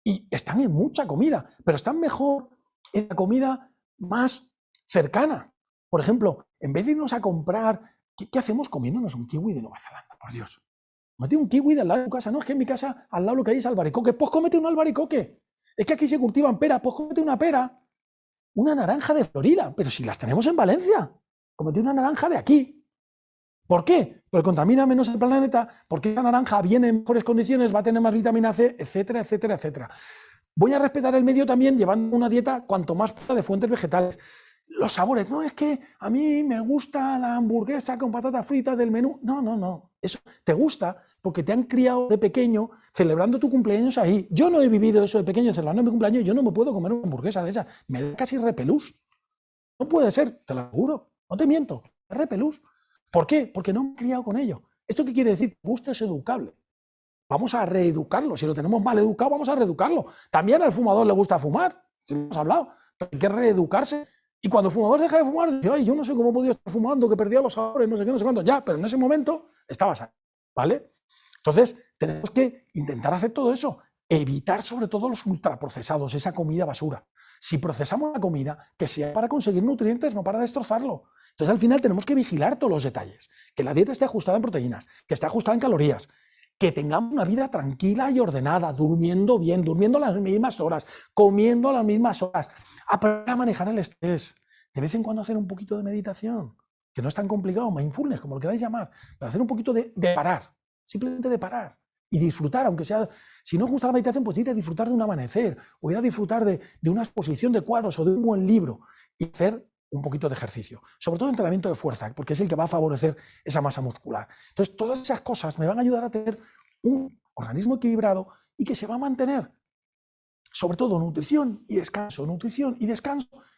Y están en mucha comida, pero están mejor en la comida más cercana. Por ejemplo, en vez de irnos a comprar, ¿qué hacemos comiéndonos un kiwi de Nueva Zelanda? Por Dios. Mete un kiwi de al lado de tu casa. No, es que en mi casa al lado lo que hay es albaricoque. Pues cómete un albaricoque. Es que aquí se cultivan peras. Pues cómete una pera. Una naranja de Florida. Pero si las tenemos en Valencia. Cómete una naranja de aquí. ¿Por qué? Porque contamina menos el planeta, porque esa naranja viene en mejores condiciones, va a tener más vitamina C, etcétera, etcétera, etcétera. Voy a respetar el medio también llevando una dieta cuanto más de fuentes vegetales. Los sabores, no, es que a mí me gusta la hamburguesa con patatas fritas del menú. No, no, no. Eso te gusta porque te han criado de pequeño celebrando tu cumpleaños ahí. Yo no he vivido eso de pequeño celebrando mi cumpleaños, yo no me puedo comer una hamburguesa de esas. Me da casi repelús. No puede ser, te lo aseguro. No te miento, es repelús. ¿Por qué? Porque no me he criado con ello. ¿Esto qué quiere decir? Gusto es educable. Vamos a reeducarlo. Si lo tenemos mal educado, vamos a reeducarlo. También al fumador le gusta fumar, si lo hemos hablado, pero hay que reeducarse. Y cuando el fumador deja de fumar, dice, ay, yo no sé cómo he podido estar fumando, que perdía los sabores, no sé qué, no sé cuánto. Ya, pero en ese momento estabas ahí, ¿vale? Entonces, tenemos que intentar hacer todo eso. Evitar sobre todo los ultraprocesados, esa comida basura. Si procesamos la comida, que sea para conseguir nutrientes, no para destrozarlo. Entonces, al final tenemos que vigilar todos los detalles. Que la dieta esté ajustada en proteínas, que esté ajustada en calorías, que tengamos una vida tranquila y ordenada, durmiendo bien, durmiendo a las mismas horas, comiendo a las mismas horas, aprender a manejar el estrés, de vez en cuando hacer un poquito de meditación, que no es tan complicado, mindfulness, como lo queráis llamar, pero hacer un poquito de parar, simplemente de parar y disfrutar, aunque sea, si no os gusta la meditación, pues ir a disfrutar de un amanecer, o ir a disfrutar de una exposición de cuadros o de un buen libro, y hacer un poquito de ejercicio, sobre todo entrenamiento de fuerza, porque es el que va a favorecer esa masa muscular. Entonces, todas esas cosas me van a ayudar a tener un organismo equilibrado y que se va a mantener, sobre todo nutrición y descanso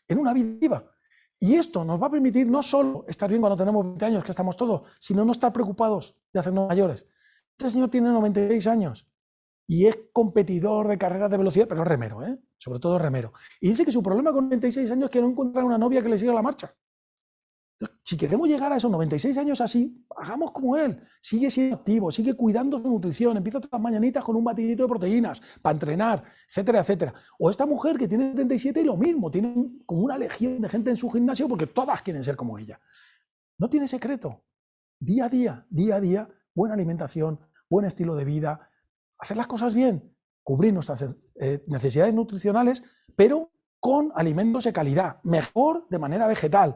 en una vida viva. Y esto nos va a permitir no solo estar bien cuando tenemos 20 años, que estamos todos, sino no estar preocupados de hacernos mayores. Este señor tiene 96 años y es competidor de carreras de velocidad, pero es remero, sobre todo remero. Y dice que su problema con 96 años es que no encuentra una novia que le siga la marcha. Entonces, si queremos llegar a esos 96 años así, hagamos como él. Sigue siendo activo, sigue cuidando su nutrición, empieza todas las mañanitas con un batidito de proteínas para entrenar, etcétera, etcétera. O esta mujer que tiene 77 y lo mismo, tiene como una legión de gente en su gimnasio porque todas quieren ser como ella. No tiene secreto. Día a día, buena alimentación, buen estilo de vida, hacer las cosas bien, cubrir nuestras necesidades nutricionales, pero con alimentos de calidad, mejor de manera vegetal.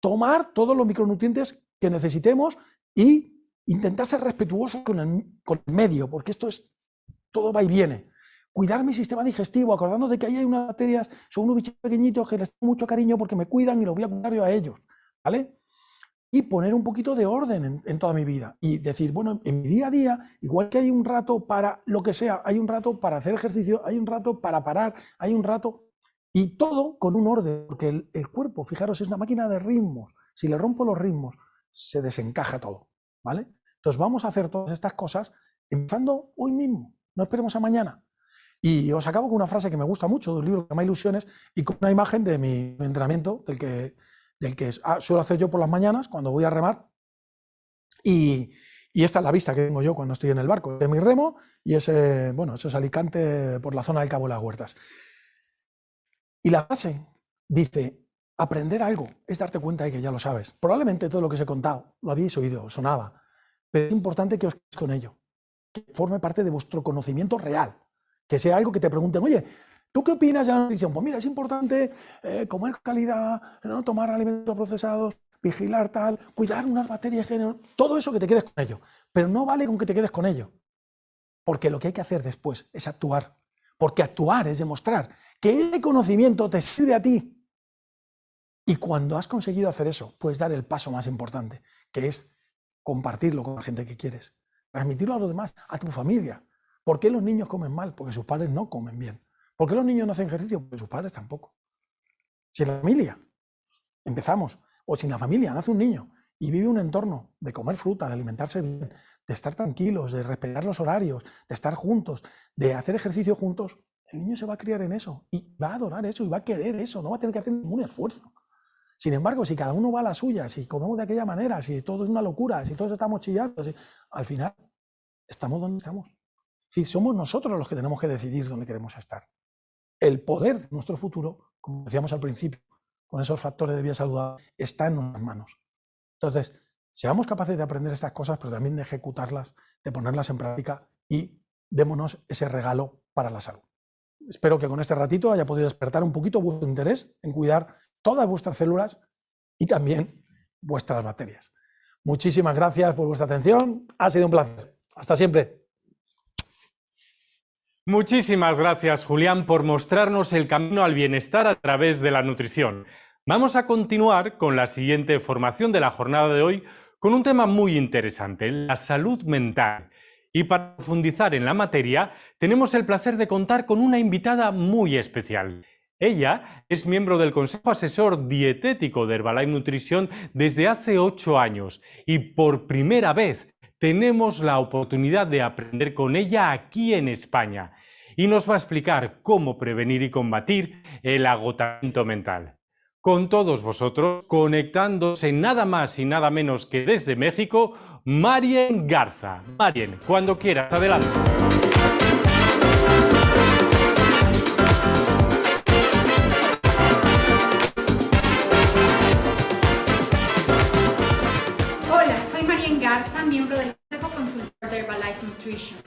Tomar todos los micronutrientes que necesitemos y intentar ser respetuosos con el medio, porque esto es todo va y viene. Cuidar mi sistema digestivo, acordarnos de que ahí hay unas bacterias, son unos bichos pequeñitos que les tengo mucho cariño porque me cuidan y los voy a cuidar yo a ellos, ¿vale? Y poner un poquito de orden en toda mi vida y decir, bueno, en mi día a día, igual que hay un rato para lo que sea, hay un rato para hacer ejercicio, hay un rato para parar, hay un rato, y todo con un orden, porque el cuerpo, fijaros, es una máquina de ritmos. Si le rompo los ritmos, se desencaja todo, ¿vale? Entonces vamos a hacer todas estas cosas empezando hoy mismo, no esperemos a mañana. Y os acabo con una frase que me gusta mucho de un libro que se llama Ilusiones y con una imagen de mi entrenamiento, del que suelo hacer yo por las mañanas cuando voy a remar. Y esta es la vista que tengo yo cuando estoy en el barco, de mi remo, y eso es Alicante por la zona del Cabo de las Huertas. Y la frase dice, aprender algo es darte cuenta de que ya lo sabes. Probablemente todo lo que os he contado lo habéis oído, sonaba, pero es importante que os quedéis con ello, que forme parte de vuestro conocimiento real, que sea algo que te pregunten, oye, ¿tú qué opinas de la nutrición? Pues mira, es importante comer calidad, no tomar alimentos procesados, vigilar tal, cuidar unas bacterias, todo eso que te quedes con ello. Pero no vale con que te quedes con ello, porque lo que hay que hacer después es actuar. Porque actuar es demostrar que ese conocimiento te sirve a ti. Y cuando has conseguido hacer eso, puedes dar el paso más importante, que es compartirlo con la gente que quieres, transmitirlo a los demás, a tu familia. ¿Por qué los niños comen mal? Porque sus padres no comen bien. ¿Por qué los niños no hacen ejercicio? Porque sus padres tampoco. Si en la familia empezamos, o si en la familia nace un niño y vive un entorno de comer fruta, de alimentarse bien, de estar tranquilos, de respetar los horarios, de estar juntos, de hacer ejercicio juntos, El niño se va a criar en eso y va a adorar eso y va a querer eso, no va a tener que hacer ningún esfuerzo. Sin embargo, si cada uno va a la suya, si comemos de aquella manera, si todo es una locura, si todos estamos chillando, al final estamos donde estamos. Si somos nosotros los que tenemos que decidir dónde queremos estar. El poder de nuestro futuro, como decíamos al principio, con esos factores de vida saludable, está en nuestras manos. Entonces, seamos capaces de aprender estas cosas, pero también de ejecutarlas, de ponerlas en práctica y démonos ese regalo para la salud. Espero que con este ratito haya podido despertar un poquito vuestro interés en cuidar todas vuestras células y también vuestras bacterias. Muchísimas gracias por vuestra atención. Ha sido un placer. Hasta siempre. Muchísimas gracias, Julián, por mostrarnos el camino al bienestar a través de la nutrición. Vamos a continuar con la siguiente formación de la jornada de hoy con un tema muy interesante, la salud mental. Y para profundizar en la materia, tenemos el placer de contar con una invitada muy especial. Ella es miembro del Consejo Asesor Dietético de Herbalife Nutrición desde hace 8 años y por primera vez tenemos la oportunidad de aprender con ella aquí en España y nos va a explicar cómo prevenir y combatir el agotamiento mental. Con todos vosotros, conectándose nada más y nada menos que desde México, Marien Garza. Marien, cuando quieras, adelante. Hola, soy Marien Garza, miembro del Consejo Consultor de Herbalife Nutrition.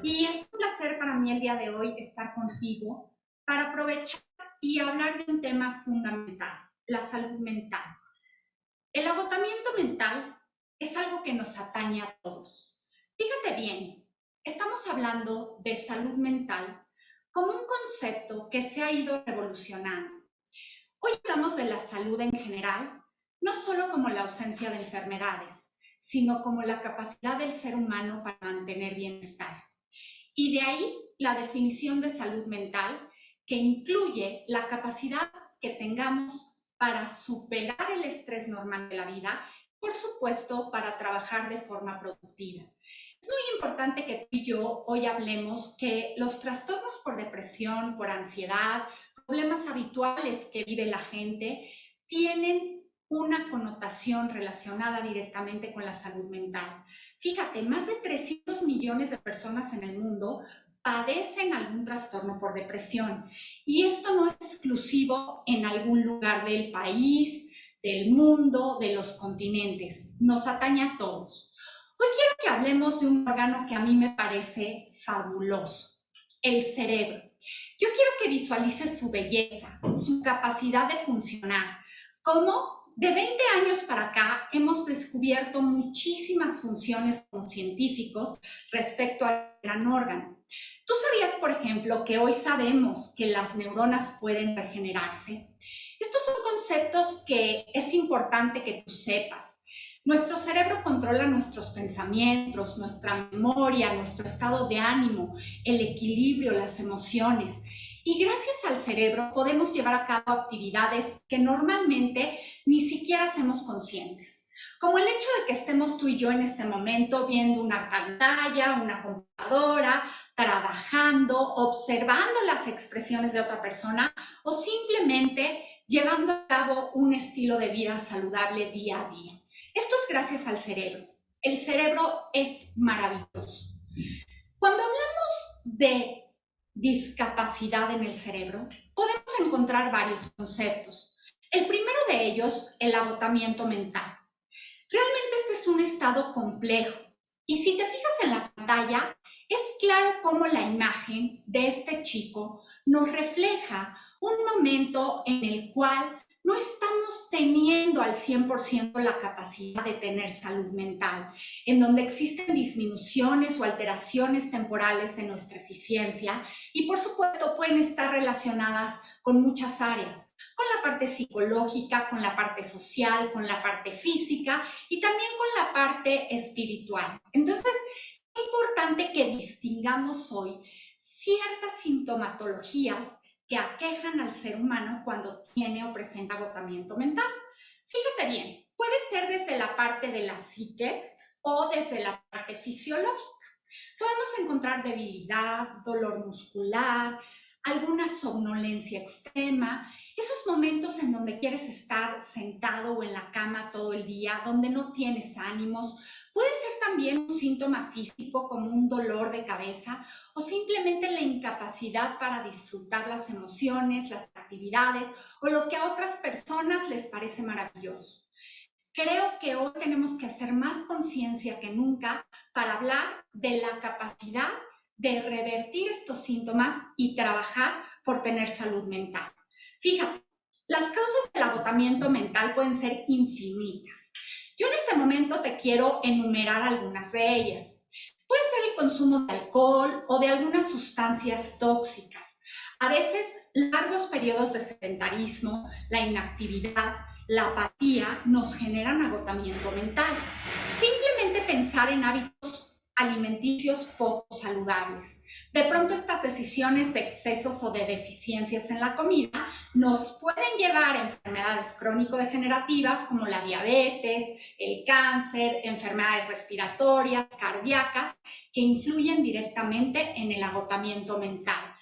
Y es un placer para mí el día de hoy estar contigo para aprovechar y hablar de un tema fundamental, la salud mental. El agotamiento mental es algo que nos atañe a todos. Fíjate bien, estamos hablando de salud mental como un concepto que se ha ido revolucionando. Hoy hablamos de la salud en general, no solo como la ausencia de enfermedades, sino como la capacidad del ser humano para mantener bienestar. Y de ahí la definición de salud mental, que incluye la capacidad que tengamos para superar el estrés normal de la vida, por supuesto, para trabajar de forma productiva. Es muy importante que tú y yo hoy hablemos que los trastornos por depresión, por ansiedad, problemas habituales que vive la gente, tienen una connotación relacionada directamente con la salud mental. Fíjate, más de 300 millones de personas en el mundo padecen algún trastorno por depresión. Y esto no es exclusivo en algún lugar del país, del mundo, de los continentes. Nos atañe a todos. Hoy quiero que hablemos de un órgano que a mí me parece fabuloso, el cerebro. Yo quiero que visualices su belleza, su capacidad de funcionar, cómo de 20 años para acá hemos descubierto muchísimas funciones como científicos respecto al gran órgano. ¿Tú sabías, por ejemplo, que hoy sabemos que las neuronas pueden regenerarse? Estos son conceptos que es importante que tú sepas. Nuestro cerebro controla nuestros pensamientos, nuestra memoria, nuestro estado de ánimo, el equilibrio, las emociones. Y gracias al cerebro podemos llevar a cabo actividades que normalmente ni siquiera hacemos conscientes. Como el hecho de que estemos tú y yo en este momento viendo una pantalla, una computadora, trabajando, observando las expresiones de otra persona o simplemente llevando a cabo un estilo de vida saludable día a día. Esto es gracias al cerebro. El cerebro es maravilloso. Cuando hablamos de discapacidad en el cerebro, podemos encontrar varios conceptos. El primero de ellos, el agotamiento mental. Realmente este es un estado complejo y si te fijas en la pantalla, es claro cómo la imagen de este chico nos refleja un momento en el cual no estamos teniendo al 100% la capacidad de tener salud mental, en donde existen disminuciones o alteraciones temporales de nuestra eficiencia y por supuesto pueden estar relacionadas con muchas áreas, con la parte psicológica, con la parte social, con la parte física y también con la parte espiritual. Entonces, es importante que distingamos hoy ciertas sintomatologías que aquejan al ser humano cuando tiene o presenta agotamiento mental. Fíjate bien, puede ser desde la parte de la psique o desde la parte fisiológica. Podemos encontrar debilidad, dolor muscular, alguna somnolencia extrema, esos momentos en donde quieres estar sentado o en la cama todo el día, donde no tienes ánimos. Puede ser también un síntoma físico como un dolor de cabeza o simplemente la incapacidad para disfrutar las emociones, las actividades o lo que a otras personas les parece maravilloso. Creo que hoy tenemos que hacer más conciencia que nunca para hablar de la capacidad de revertir estos síntomas y trabajar por tener salud mental. Fíjate, las causas del agotamiento mental pueden ser infinitas. Yo en este momento te quiero enumerar algunas de ellas. Puede ser el consumo de alcohol o de algunas sustancias tóxicas. A veces, largos periodos de sedentarismo, la inactividad, la apatía nos generan agotamiento mental. Simplemente pensar en hábitos alimenticios poco saludables. De pronto estas decisiones de excesos o de deficiencias en la comida nos pueden llevar a enfermedades crónico-degenerativas como la diabetes, el cáncer, enfermedades respiratorias, cardíacas, que influyen directamente en el agotamiento mental.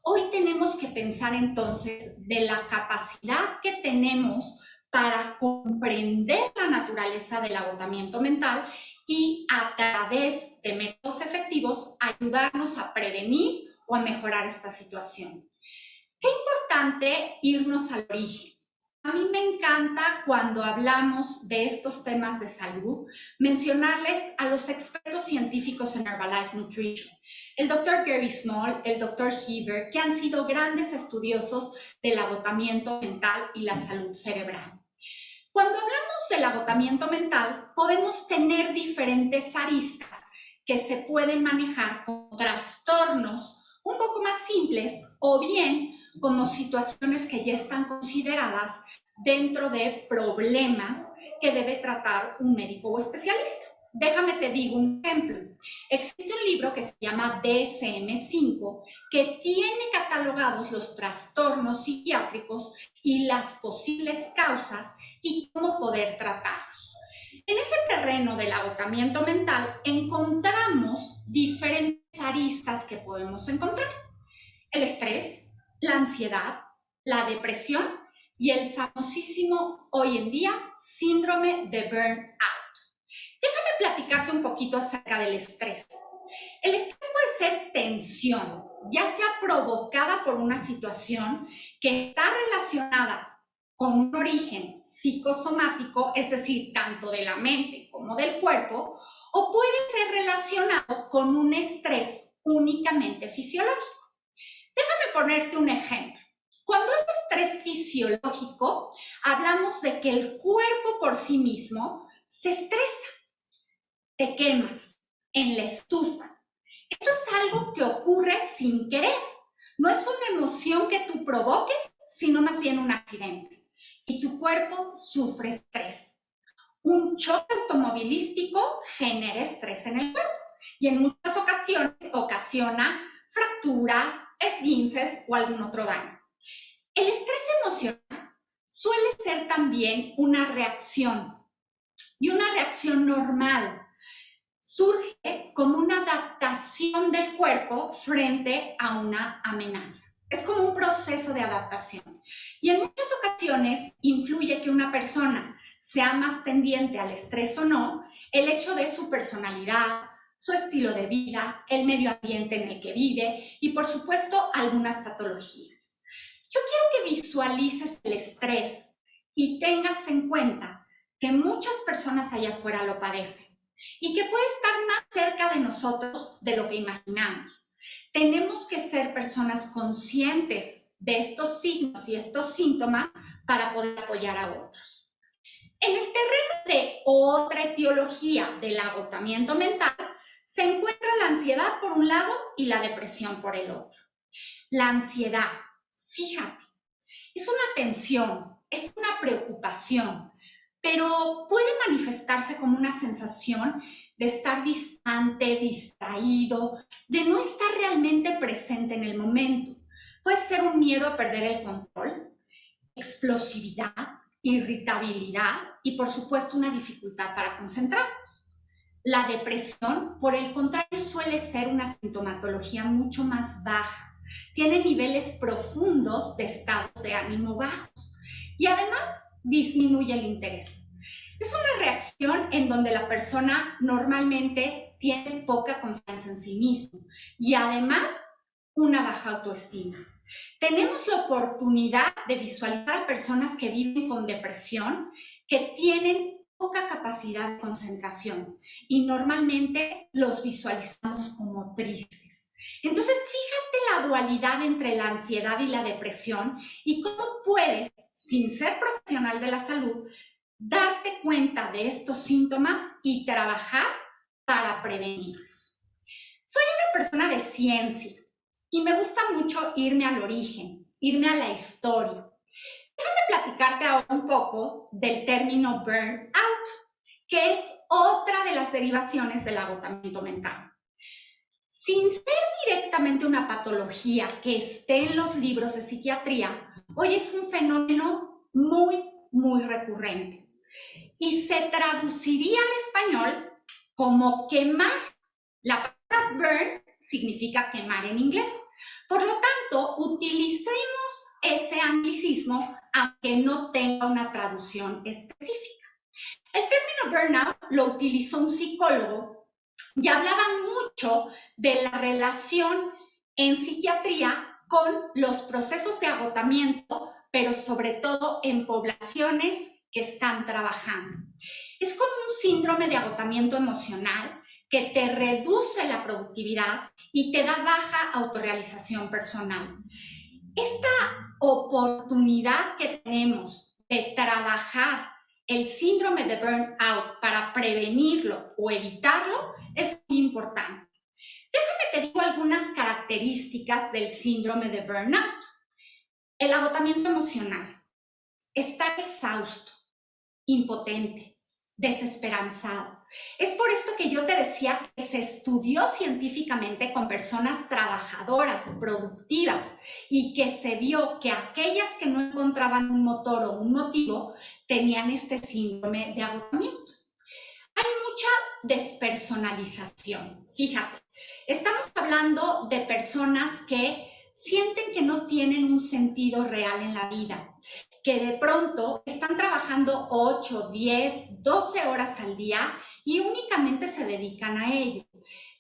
Hoy tenemos que pensar entonces de la capacidad que tenemos para comprender la naturaleza del agotamiento mental y a través de métodos efectivos ayudarnos a prevenir o a mejorar esta situación. Qué importante irnos al origen. A mí me encanta cuando hablamos de estos temas de salud, mencionarles a los expertos científicos en Herbalife Nutrition, el Dr. Gary Small, el Dr. Heber, que han sido grandes estudiosos del agotamiento mental y la salud cerebral. Cuando hablamos del agotamiento mental, podemos tener diferentes aristas que se pueden manejar como trastornos un poco más simples o bien como situaciones que ya están consideradas dentro de problemas que debe tratar un médico o especialista. Déjame te digo un ejemplo. Existe un libro que se llama DSM-5 que tiene catalogados los trastornos psiquiátricos y las posibles causas y cómo poder tratarlos. En ese terreno del agotamiento mental encontramos diferentes aristas que podemos encontrar. El estrés, la ansiedad, la depresión y el famosísimo hoy en día síndrome de burnout. Déjame platicarte un poquito acerca del estrés. El estrés puede ser tensión, ya sea provocada por una situación que está relacionada con un origen psicosomático, es decir, tanto de la mente como del cuerpo, o puede ser relacionado con un estrés únicamente fisiológico. Déjame ponerte un ejemplo. Cuando es estrés fisiológico, hablamos de que el cuerpo por sí mismo se estresa. Te quemas en la estufa. Esto es algo que ocurre sin querer. No es una emoción que tú provoques, sino más bien un accidente. Y tu cuerpo sufre estrés. Un choque automovilístico genera estrés en el cuerpo y en muchas ocasiones ocasiona fracturas, esguinces o algún otro daño. El estrés emocional suele ser también una reacción y una reacción normal. Surge como una adaptación del cuerpo frente a una amenaza. Es como un proceso de adaptación. Y en muchas ocasiones influye que una persona sea más tendiente al estrés o no, el hecho de su personalidad, su estilo de vida, el medio ambiente en el que vive y, por supuesto, algunas patologías. Yo quiero que visualices el estrés y tengas en cuenta que muchas personas allá afuera lo padecen y que puede estar más cerca de nosotros de lo que imaginamos. Tenemos que ser personas conscientes de estos signos y estos síntomas para poder apoyar a otros. En el terreno de otra etiología del agotamiento mental se encuentra la ansiedad por un lado y la depresión por el otro. La ansiedad, fíjate, es una tensión, es una preocupación, pero puede manifestarse como una sensación de estar distante, distraído, de no estar realmente presente en el momento. Puede ser un miedo a perder el control, explosividad, irritabilidad y, por supuesto, una dificultad para concentrarnos. La depresión, por el contrario, suele ser una sintomatología mucho más baja. tiene niveles profundos de estados de ánimo bajos y además disminuye el interés. Es una reacción en donde la persona normalmente tiene poca confianza en sí mismo y además una baja autoestima. Tenemos la oportunidad de visualizar personas que viven con depresión, que tienen poca capacidad de concentración y normalmente los visualizamos como tristes. Entonces, fíjate la dualidad entre la ansiedad y la depresión y cómo puedes, sin ser profesional de la salud, darte cuenta de estos síntomas y trabajar para prevenirlos. Soy una persona de ciencia y me gusta mucho irme al origen, irme a la historia. Déjame platicarte ahora un poco del término burnout, que es otra de las derivaciones del agotamiento mental. Sin ser directamente una patología que esté en los libros de psiquiatría, hoy es un fenómeno muy recurrente y se traduciría al español como quemar. La palabra burn significa quemar en inglés. Por lo tanto, utilicemos ese anglicismo aunque no tenga una traducción específica. El término burnout lo utilizó un psicólogo y hablaba mucho de la relación en psiquiatría con los procesos de agotamiento, pero sobre todo en poblaciones que están trabajando. Es como un síndrome de agotamiento emocional que te reduce la productividad y te da baja autorrealización personal. Esta oportunidad que tenemos de trabajar el síndrome de burnout para prevenirlo o evitarlo es muy importante. Déjame te digo algunas características del síndrome de burnout. El agotamiento emocional, estar exhausto, impotente, desesperanzado. Es por esto que yo te decía que se estudió científicamente con personas trabajadoras, productivas, y que se vio que aquellas que no encontraban un motor o un motivo tenían este síndrome de agotamiento. Hay mucha despersonalización. Fíjate, estamos hablando de personas que sienten que no tienen un sentido real en la vida, que de pronto están trabajando 8, 10, 12 horas al día y únicamente se dedican a ello,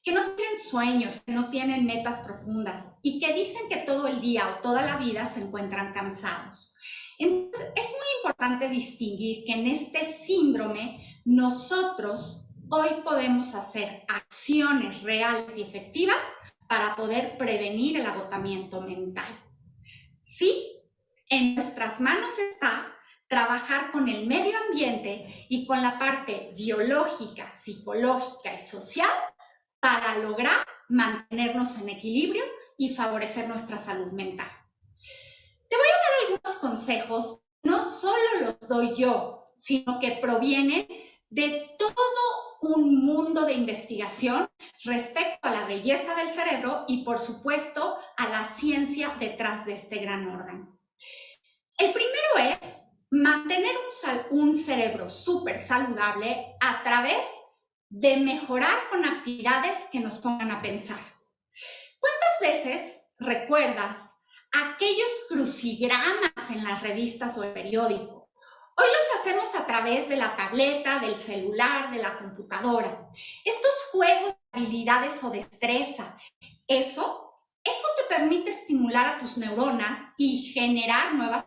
que no tienen sueños, que no tienen metas profundas y que dicen que todo el día o toda la vida se encuentran cansados. Entonces, es muy importante distinguir que en este síndrome nosotros hoy podemos hacer acciones reales y efectivas para poder prevenir el agotamiento mental. Sí, en nuestras manos está trabajar con el medio ambiente y con la parte biológica, psicológica y social para lograr mantenernos en equilibrio y favorecer nuestra salud mental. Te voy a dar algunos consejos, no solo los doy yo, sino que provienen de todo un mundo de investigación respecto a la belleza del cerebro y, por supuesto, a la ciencia detrás de este gran órgano. El primero es mantener un cerebro súper saludable a través de mejorar con actividades que nos pongan a pensar. ¿Cuántas veces recuerdas aquellos crucigramas en las revistas o el periódico? Hoy los hacemos a través de la tableta, del celular, de la computadora. Estos juegos de habilidades o destreza, eso te permite estimular a tus neuronas y generar nuevas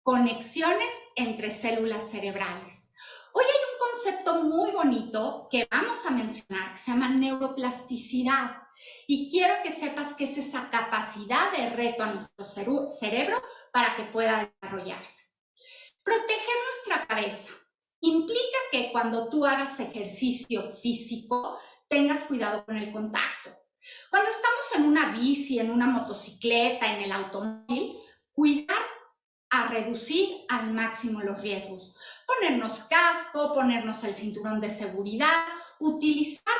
conexiones entre células cerebrales. Hoy hay un concepto muy bonito que vamos a mencionar que se llama neuroplasticidad. Y quiero que sepas que es esa capacidad de reto a nuestro cerebro para que pueda desarrollarse. Proteger nuestra cabeza implica que cuando tú hagas ejercicio físico, tengas cuidado con el contacto. Cuando estamos en una bici, en una motocicleta, en el automóvil, cuidar a reducir al máximo los riesgos. Ponernos casco, ponernos el cinturón de seguridad, utilizar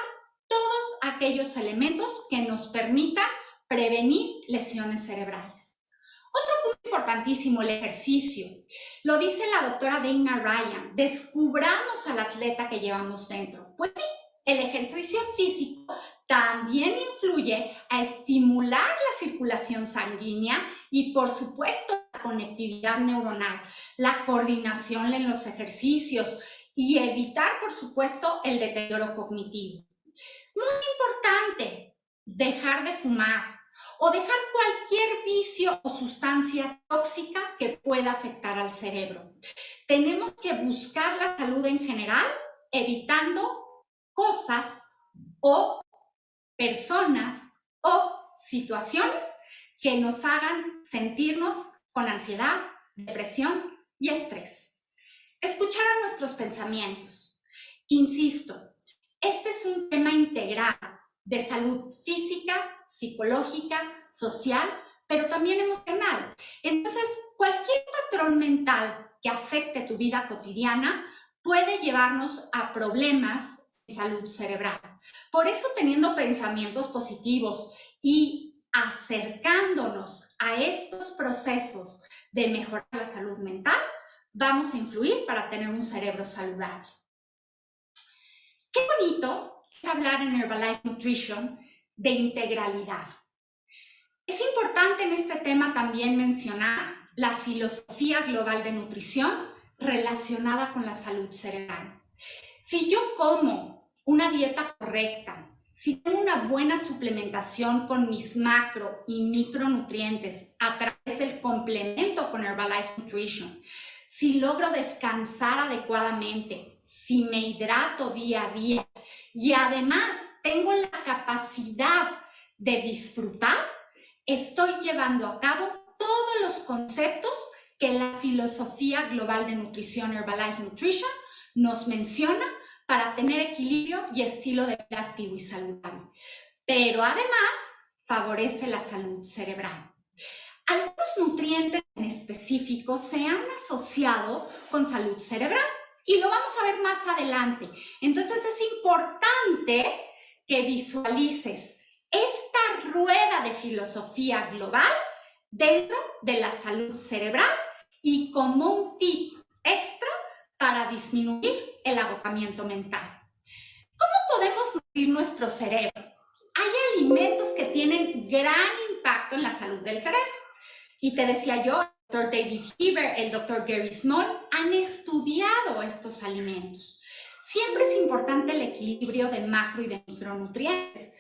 todos aquellos elementos que nos permitan prevenir lesiones cerebrales. Otro punto importantísimo, el ejercicio. Lo dice la doctora Dana Ryan, descubramos al atleta que llevamos dentro. Pues sí, el ejercicio físico también influye a estimular la circulación sanguínea y, por supuesto, la conectividad neuronal, la coordinación en los ejercicios y evitar, por supuesto, el deterioro cognitivo. Muy importante, dejar de fumar o dejar cualquier vicio o sustancia tóxica que pueda afectar al cerebro. Tenemos que buscar la salud en general, evitando cosas o personas o situaciones que nos hagan sentirnos con ansiedad, depresión y estrés. Escuchar a nuestros pensamientos. Insisto, este es un tema integral de salud física, psicológica, social, pero también emocional. Entonces, cualquier patrón mental que afecte tu vida cotidiana puede llevarnos a problemas de salud cerebral. Por eso, teniendo pensamientos positivos y acercándonos a estos procesos de mejorar la salud mental, vamos a influir para tener un cerebro saludable. Qué bonito es hablar en Herbalife Nutrition de integralidad. Es importante en este tema también mencionar la filosofía global de nutrición relacionada con la salud cerebral. Si yo como una dieta correcta, si tengo una buena suplementación con mis macro y micronutrientes a través del complemento con Herbalife Nutrition, si logro descansar adecuadamente, si me hidrato día a día y además tengo la capacidad de disfrutar, estoy llevando a cabo todos los conceptos que la filosofía global de nutrición Herbalife Nutrition nos menciona para tener equilibrio y estilo de vida activo y saludable. Pero además favorece la salud cerebral. Algunos nutrientes en específico se han asociado con salud cerebral y lo vamos a ver más adelante. Entonces es importante que visualices esta rueda de filosofía global dentro de la salud cerebral y como un tip extra para disminuir el agotamiento mental. ¿Cómo podemos nutrir nuestro cerebro? Hay alimentos que tienen gran impacto en la salud del cerebro. Y te decía yo, el Dr. David Heber, el Dr. Gary Small han estudiado estos alimentos. Siempre es importante el equilibrio de macro y de micronutrientes,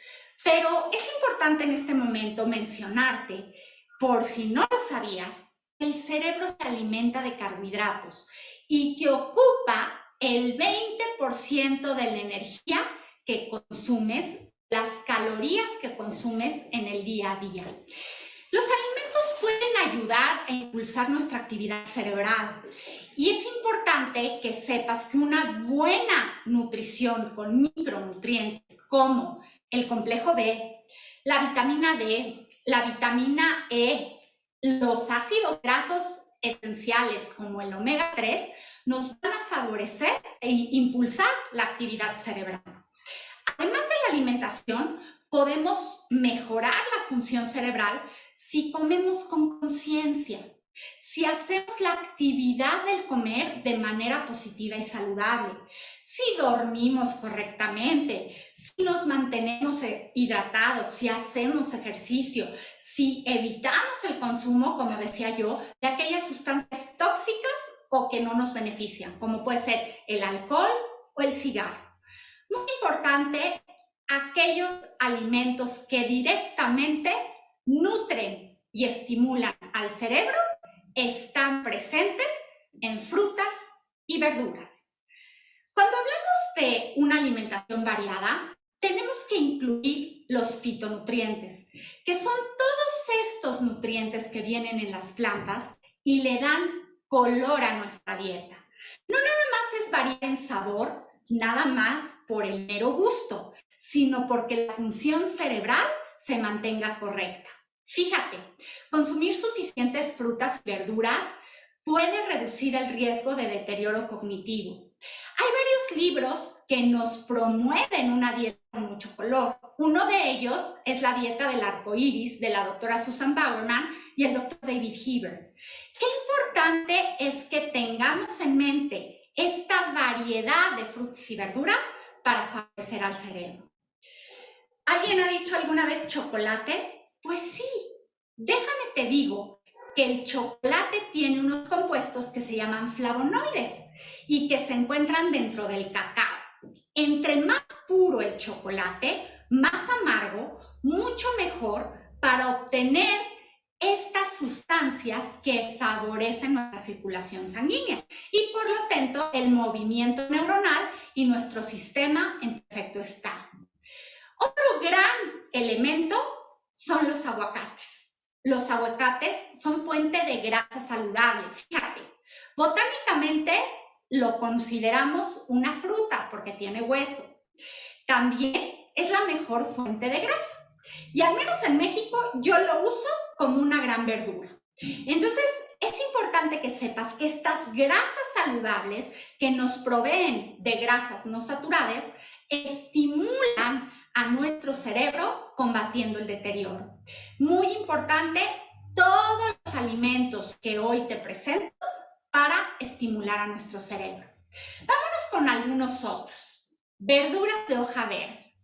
pero es importante en este momento mencionarte, por si no lo sabías, que el cerebro se alimenta de carbohidratos y que ocupa el 20% de la energía que consumes, las calorías que consumes en el día a día. Los alimentos pueden ayudar a impulsar nuestra actividad cerebral y es importante que sepas que una buena nutrición con micronutrientes como el complejo B, la vitamina D, la vitamina E, los ácidos grasos esenciales como el omega 3 nos van a favorecer e impulsar la actividad cerebral. Además de la alimentación, podemos mejorar la función cerebral si comemos con conciencia, si hacemos la actividad del comer de manera positiva y saludable, si dormimos correctamente, si nos mantenemos hidratados, si hacemos ejercicio, si evitamos el consumo, como decía yo, de aquellas sustancias tóxicas o que no nos benefician, como puede ser el alcohol o el cigarro. Muy importante, aquellos alimentos que directamente nutren y estimulan al cerebro están presentes en frutas y verduras. Cuando hablamos de una alimentación variada, tenemos que incluir los fitonutrientes, que son todos estos nutrientes que vienen en las plantas y le dan color a nuestra dieta. No nada más es variar en sabor, nada más por el mero gusto, sino porque la función cerebral se mantenga correcta. Fíjate, consumir suficientes frutas y verduras puede reducir el riesgo de deterioro cognitivo. Hay varios libros que nos promueven una dieta con mucho color. Uno de ellos es La dieta del arco iris, de la doctora Susan Bowerman y el doctor David Heber. Qué importante es que tengamos en mente esta variedad de frutas y verduras para favorecer al cerebro. ¿Alguien ha dicho alguna vez chocolate? Pues sí, déjame te digo que el chocolate tiene unos compuestos que se llaman flavonoides y que se encuentran dentro del cacao. Entre más puro el chocolate, más amargo, mucho mejor para obtener estas sustancias que favorecen nuestra circulación sanguínea y por lo tanto el movimiento neuronal y nuestro sistema en perfecto estado. Otro gran elemento son los aguacates. Los aguacates son fuente de grasa saludable. Fíjate, botánicamente lo consideramos una fruta porque tiene hueso. También es la mejor fuente de grasa. Y al menos en México yo lo uso como una gran verdura. Entonces, es importante que sepas que estas grasas saludables que nos proveen de grasas no saturadas estimulan a nuestro cerebro combatiendo el deterioro. Muy importante, todos los alimentos que hoy te presento para estimular a nuestro cerebro. Vámonos con algunos otros. Verduras de hoja verde.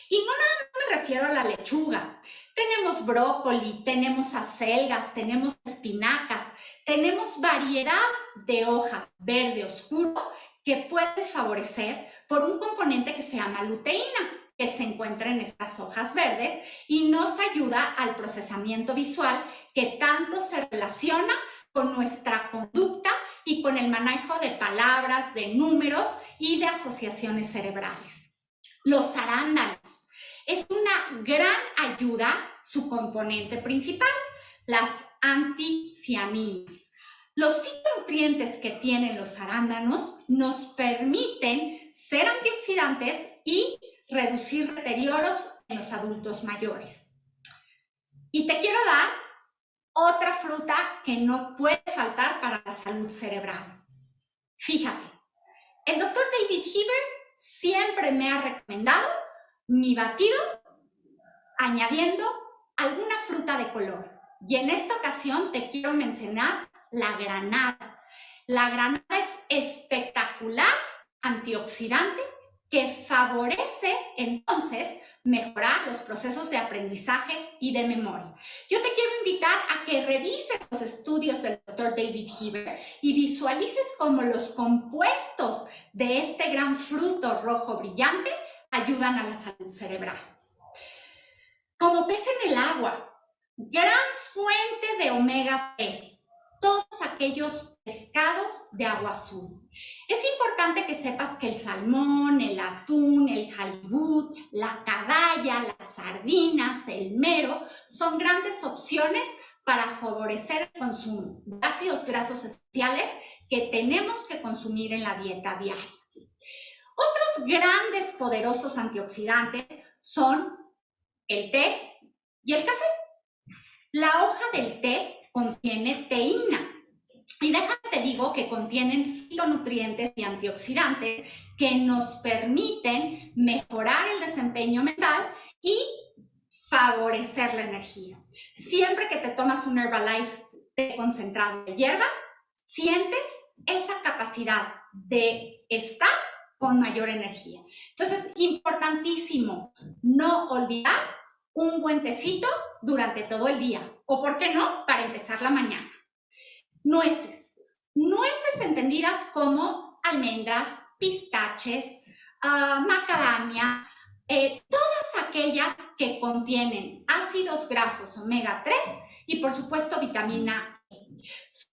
Y no nada más me refiero a la lechuga. Tenemos brócoli, tenemos acelgas, tenemos espinacas, tenemos variedad de hojas verde oscuro que pueden favorecer por un componente que se llama luteína, que se encuentra en estas hojas verdes y nos ayuda al procesamiento visual que tanto se relaciona con nuestra conducta y con el manejo de palabras, de números y de asociaciones cerebrales. Los arándanos. Es una gran ayuda su componente principal, las anticianinas. Los fitonutrientes que tienen los arándanos nos permiten ser antioxidantes y reducir deterioros en los adultos mayores. Y te quiero dar otra fruta que no puede faltar para la salud cerebral. Fíjate, el doctor David Heber siempre me ha recomendado mi batido añadiendo alguna fruta de color. Y en esta ocasión te quiero mencionar la granada. La granada es espectacular antioxidante que favorece entonces mejorar los procesos de aprendizaje y de memoria. Yo te quiero invitar a que revises los estudios del Dr. David Heber y visualices cómo los compuestos de este gran fruto rojo brillante ayudan a la salud cerebral. Como pez en el agua, gran fuente de omega 3, todos aquellos pescados de agua azul. Es importante que sepas que el salmón, el atún, el halibut, la caballa, las sardinas, el mero, son grandes opciones para favorecer el consumo de ácidos grasos esenciales que tenemos que consumir en la dieta diaria. Otros grandes poderosos antioxidantes son el té y el café. La hoja del té contiene teína. Y déjame te digo que contienen fitonutrientes y antioxidantes que nos permiten mejorar el desempeño mental y favorecer la energía. Siempre que te tomas un Herbalife té concentrado de hierbas, sientes esa capacidad de estar con mayor energía. Entonces, importantísimo no olvidar un buen tecito durante todo el día. O, ¿por qué no?, para empezar la mañana. Nueces. Nueces entendidas como almendras, pistaches, macadamia, todas aquellas que contienen ácidos grasos omega 3 y, por supuesto, vitamina E.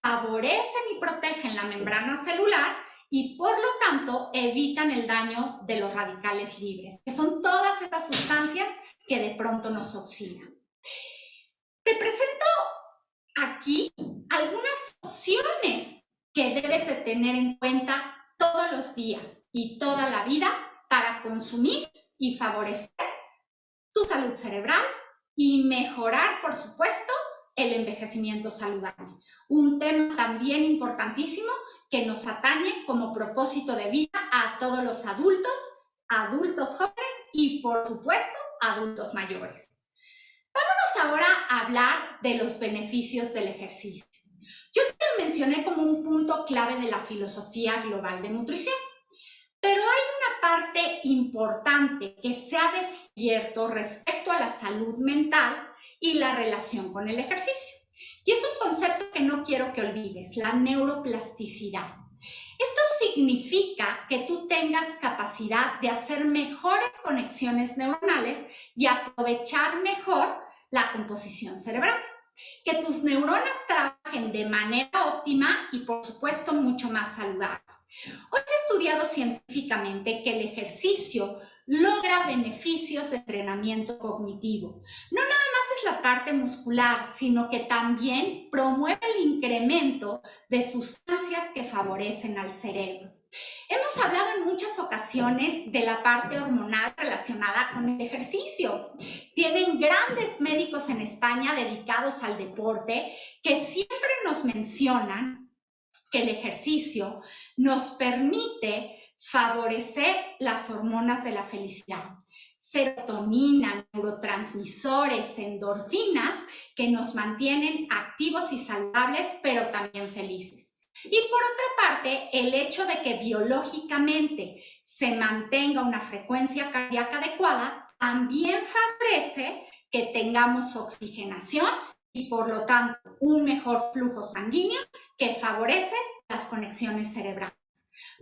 Favorecen y protegen la membrana celular y, por lo tanto, evitan el daño de los radicales libres, que son todas estas sustancias que de pronto nos oxidan. Te presento aquí algunas opciones que debes de tener en cuenta todos los días y toda la vida para consumir y favorecer tu salud cerebral y mejorar, por supuesto, el envejecimiento saludable. Un tema también importantísimo que nos atañe como propósito de vida a todos los adultos, adultos jóvenes y, por supuesto, adultos mayores. Vámonos ahora a hablar de los beneficios del ejercicio. Yo te lo mencioné como un punto clave de la filosofía global de nutrición, pero hay una parte importante que se ha descubierto respecto a la salud mental y la relación con el ejercicio. Y es un concepto que no quiero que olvides, la neuroplasticidad. Esto significa que tú tengas capacidad de hacer mejores conexiones neuronales y aprovechar mejor la composición cerebral. Que tus neuronas trabajen de manera óptima y, por supuesto, mucho más saludable. Hoy se ha estudiado científicamente que el ejercicio logra beneficios de entrenamiento cognitivo. No nada más es la parte muscular, sino que también promueve el incremento de sustancias que favorecen al cerebro. Hemos hablado en muchas ocasiones de la parte hormonal relacionada con el ejercicio. Tienen grandes médicos en España dedicados al deporte que siempre nos mencionan que el ejercicio nos permite favorecer las hormonas de la felicidad. Serotonina, neurotransmisores, endorfinas que nos mantienen activos y saludables, pero también felices. Y por otra parte, el hecho de que biológicamente se mantenga una frecuencia cardíaca adecuada también favorece que tengamos oxigenación y por lo tanto un mejor flujo sanguíneo que favorece las conexiones cerebrales.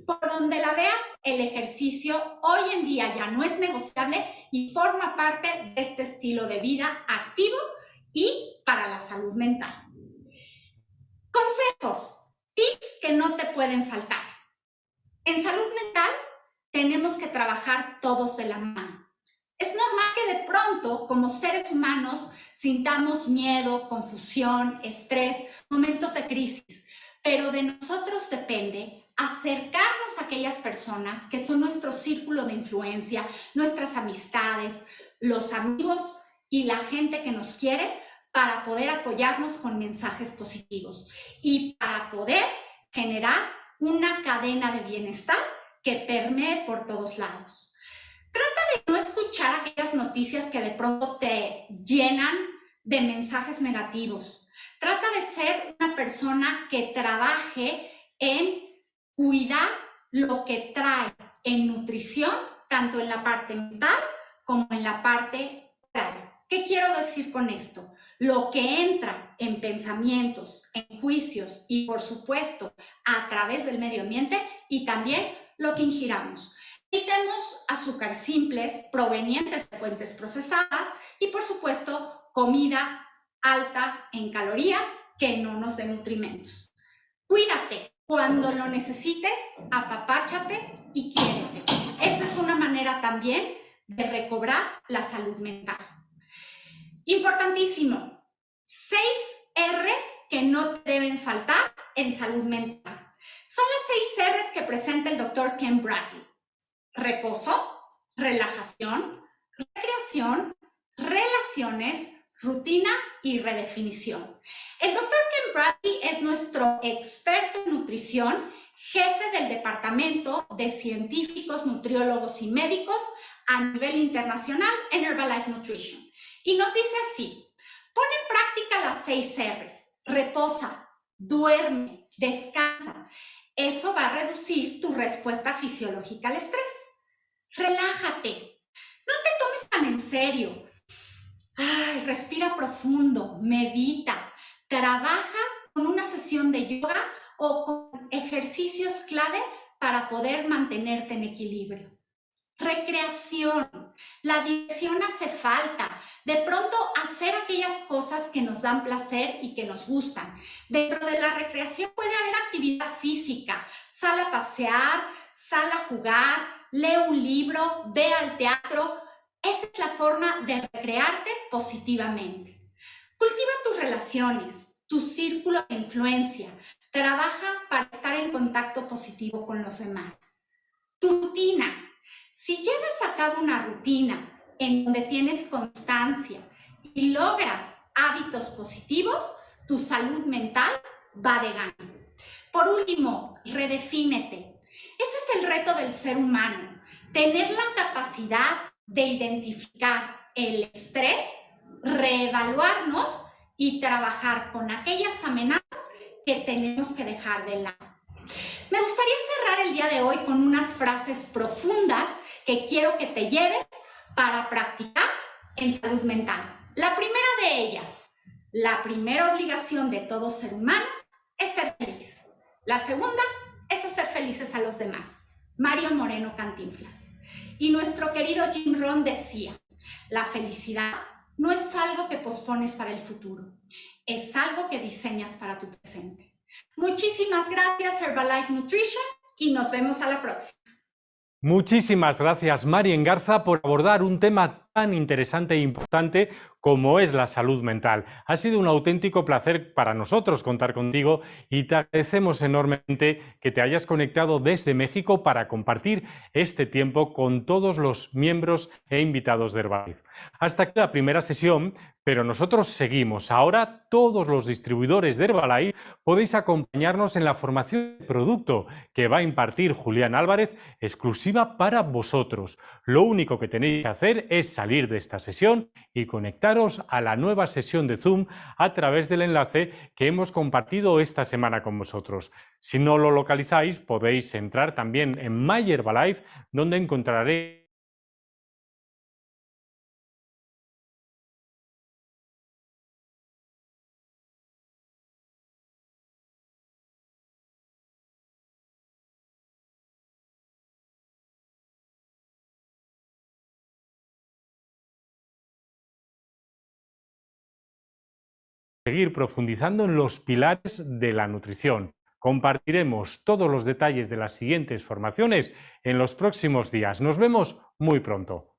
Por donde la veas, el ejercicio hoy en día ya no es negociable y forma parte de este estilo de vida activo y para la salud mental. Consejos, tips que no te pueden faltar. En salud mental tenemos que trabajar todos de la mano. Es normal que de pronto, como seres humanos, sintamos miedo, confusión, estrés, momentos de crisis, pero de nosotros depende acercarnos a aquellas personas que son nuestro círculo de influencia, nuestras amistades, los amigos y la gente que nos quiere para poder apoyarnos con mensajes positivos y para poder generar una cadena de bienestar que permee por todos lados. Trata de no escuchar aquellas noticias que de pronto te llenan de mensajes negativos. Trata de ser una persona que trabaje en cuidar lo que trae en nutrición, tanto en la parte mental como en la parte oral. ¿Qué quiero decir con esto? Lo que entra en pensamientos, en juicios y, por supuesto, a través del medio ambiente y también lo que ingiramos. Evitemos azúcares simples provenientes de fuentes procesadas y, por supuesto, comida alta en calorías que no nos dé nutrimentos. Cuídate. Cuando lo necesites, apapáchate y quiérete. Esa es una manera también de recobrar la salud mental. Importantísimo, 6 R's que no te deben faltar en salud mental. Son las 6 R's que presenta el Dr. Ken Bradley. Reposo, relajación, recreación, relaciones, rutina y redefinición. El Dr. Ken Bradley es nuestro experto en nutrición, jefe del Departamento de Científicos, Nutriólogos y Médicos a nivel internacional en Herbalife Nutrition. Y nos dice así, pon en práctica las 6 R's, reposa, duerme, descansa. Eso va a reducir tu respuesta fisiológica al estrés. Relájate, no te tomes tan en serio. Respira profundo, medita, trabaja con una sesión de yoga o con ejercicios clave para poder mantenerte en equilibrio. Recreación, la diversión hace falta. De pronto hacer aquellas cosas que nos dan placer y que nos gustan. Dentro de la recreación puede haber actividad física, sal a pasear, sal a jugar, lee un libro, ve al teatro. Esa es la forma de recrearte positivamente. Cultiva tus relaciones, tu círculo de influencia. Trabaja para estar en contacto positivo con los demás. Tu rutina. Si llevas a cabo una rutina en donde tienes constancia y logras hábitos positivos, tu salud mental va de gana. Por último, redefínete. Ese es el reto del ser humano. Tener la capacidad de identificar el estrés, reevaluarnos y trabajar con aquellas amenazas que tenemos que dejar de lado. Me gustaría cerrar el día de hoy con unas frases profundas que quiero que te lleves para practicar en salud mental. La primera de ellas: la primera obligación de todo ser humano es ser feliz. La segunda es hacer felices a los demás. Mario Moreno Cantinflas. Y nuestro querido Jim Rohn decía: la felicidad no es algo que pospones para el futuro, es algo que diseñas para tu presente. Muchísimas gracias, Herbalife Nutrition, y nos vemos a la próxima. Muchísimas gracias, Marien Garza, por abordar un tema tan interesante e importante como es la salud mental. Ha sido un auténtico placer para nosotros contar contigo y te agradecemos enormemente que te hayas conectado desde México para compartir este tiempo con todos los miembros e invitados de Herbalife. Hasta aquí la primera sesión, pero nosotros seguimos. Ahora todos los distribuidores de Herbalife podéis acompañarnos en la formación de producto que va a impartir Julián Álvarez, exclusiva para vosotros. Lo único que tenéis que hacer es salir de esta sesión y conectaros a la nueva sesión de Zoom a través del enlace que hemos compartido esta semana con vosotros. Si no lo localizáis, podéis entrar también en My Herbalife, donde encontraréis seguir profundizando en los pilares de la nutrición. Compartiremos todos los detalles de las siguientes formaciones en los próximos días. Nos vemos muy pronto.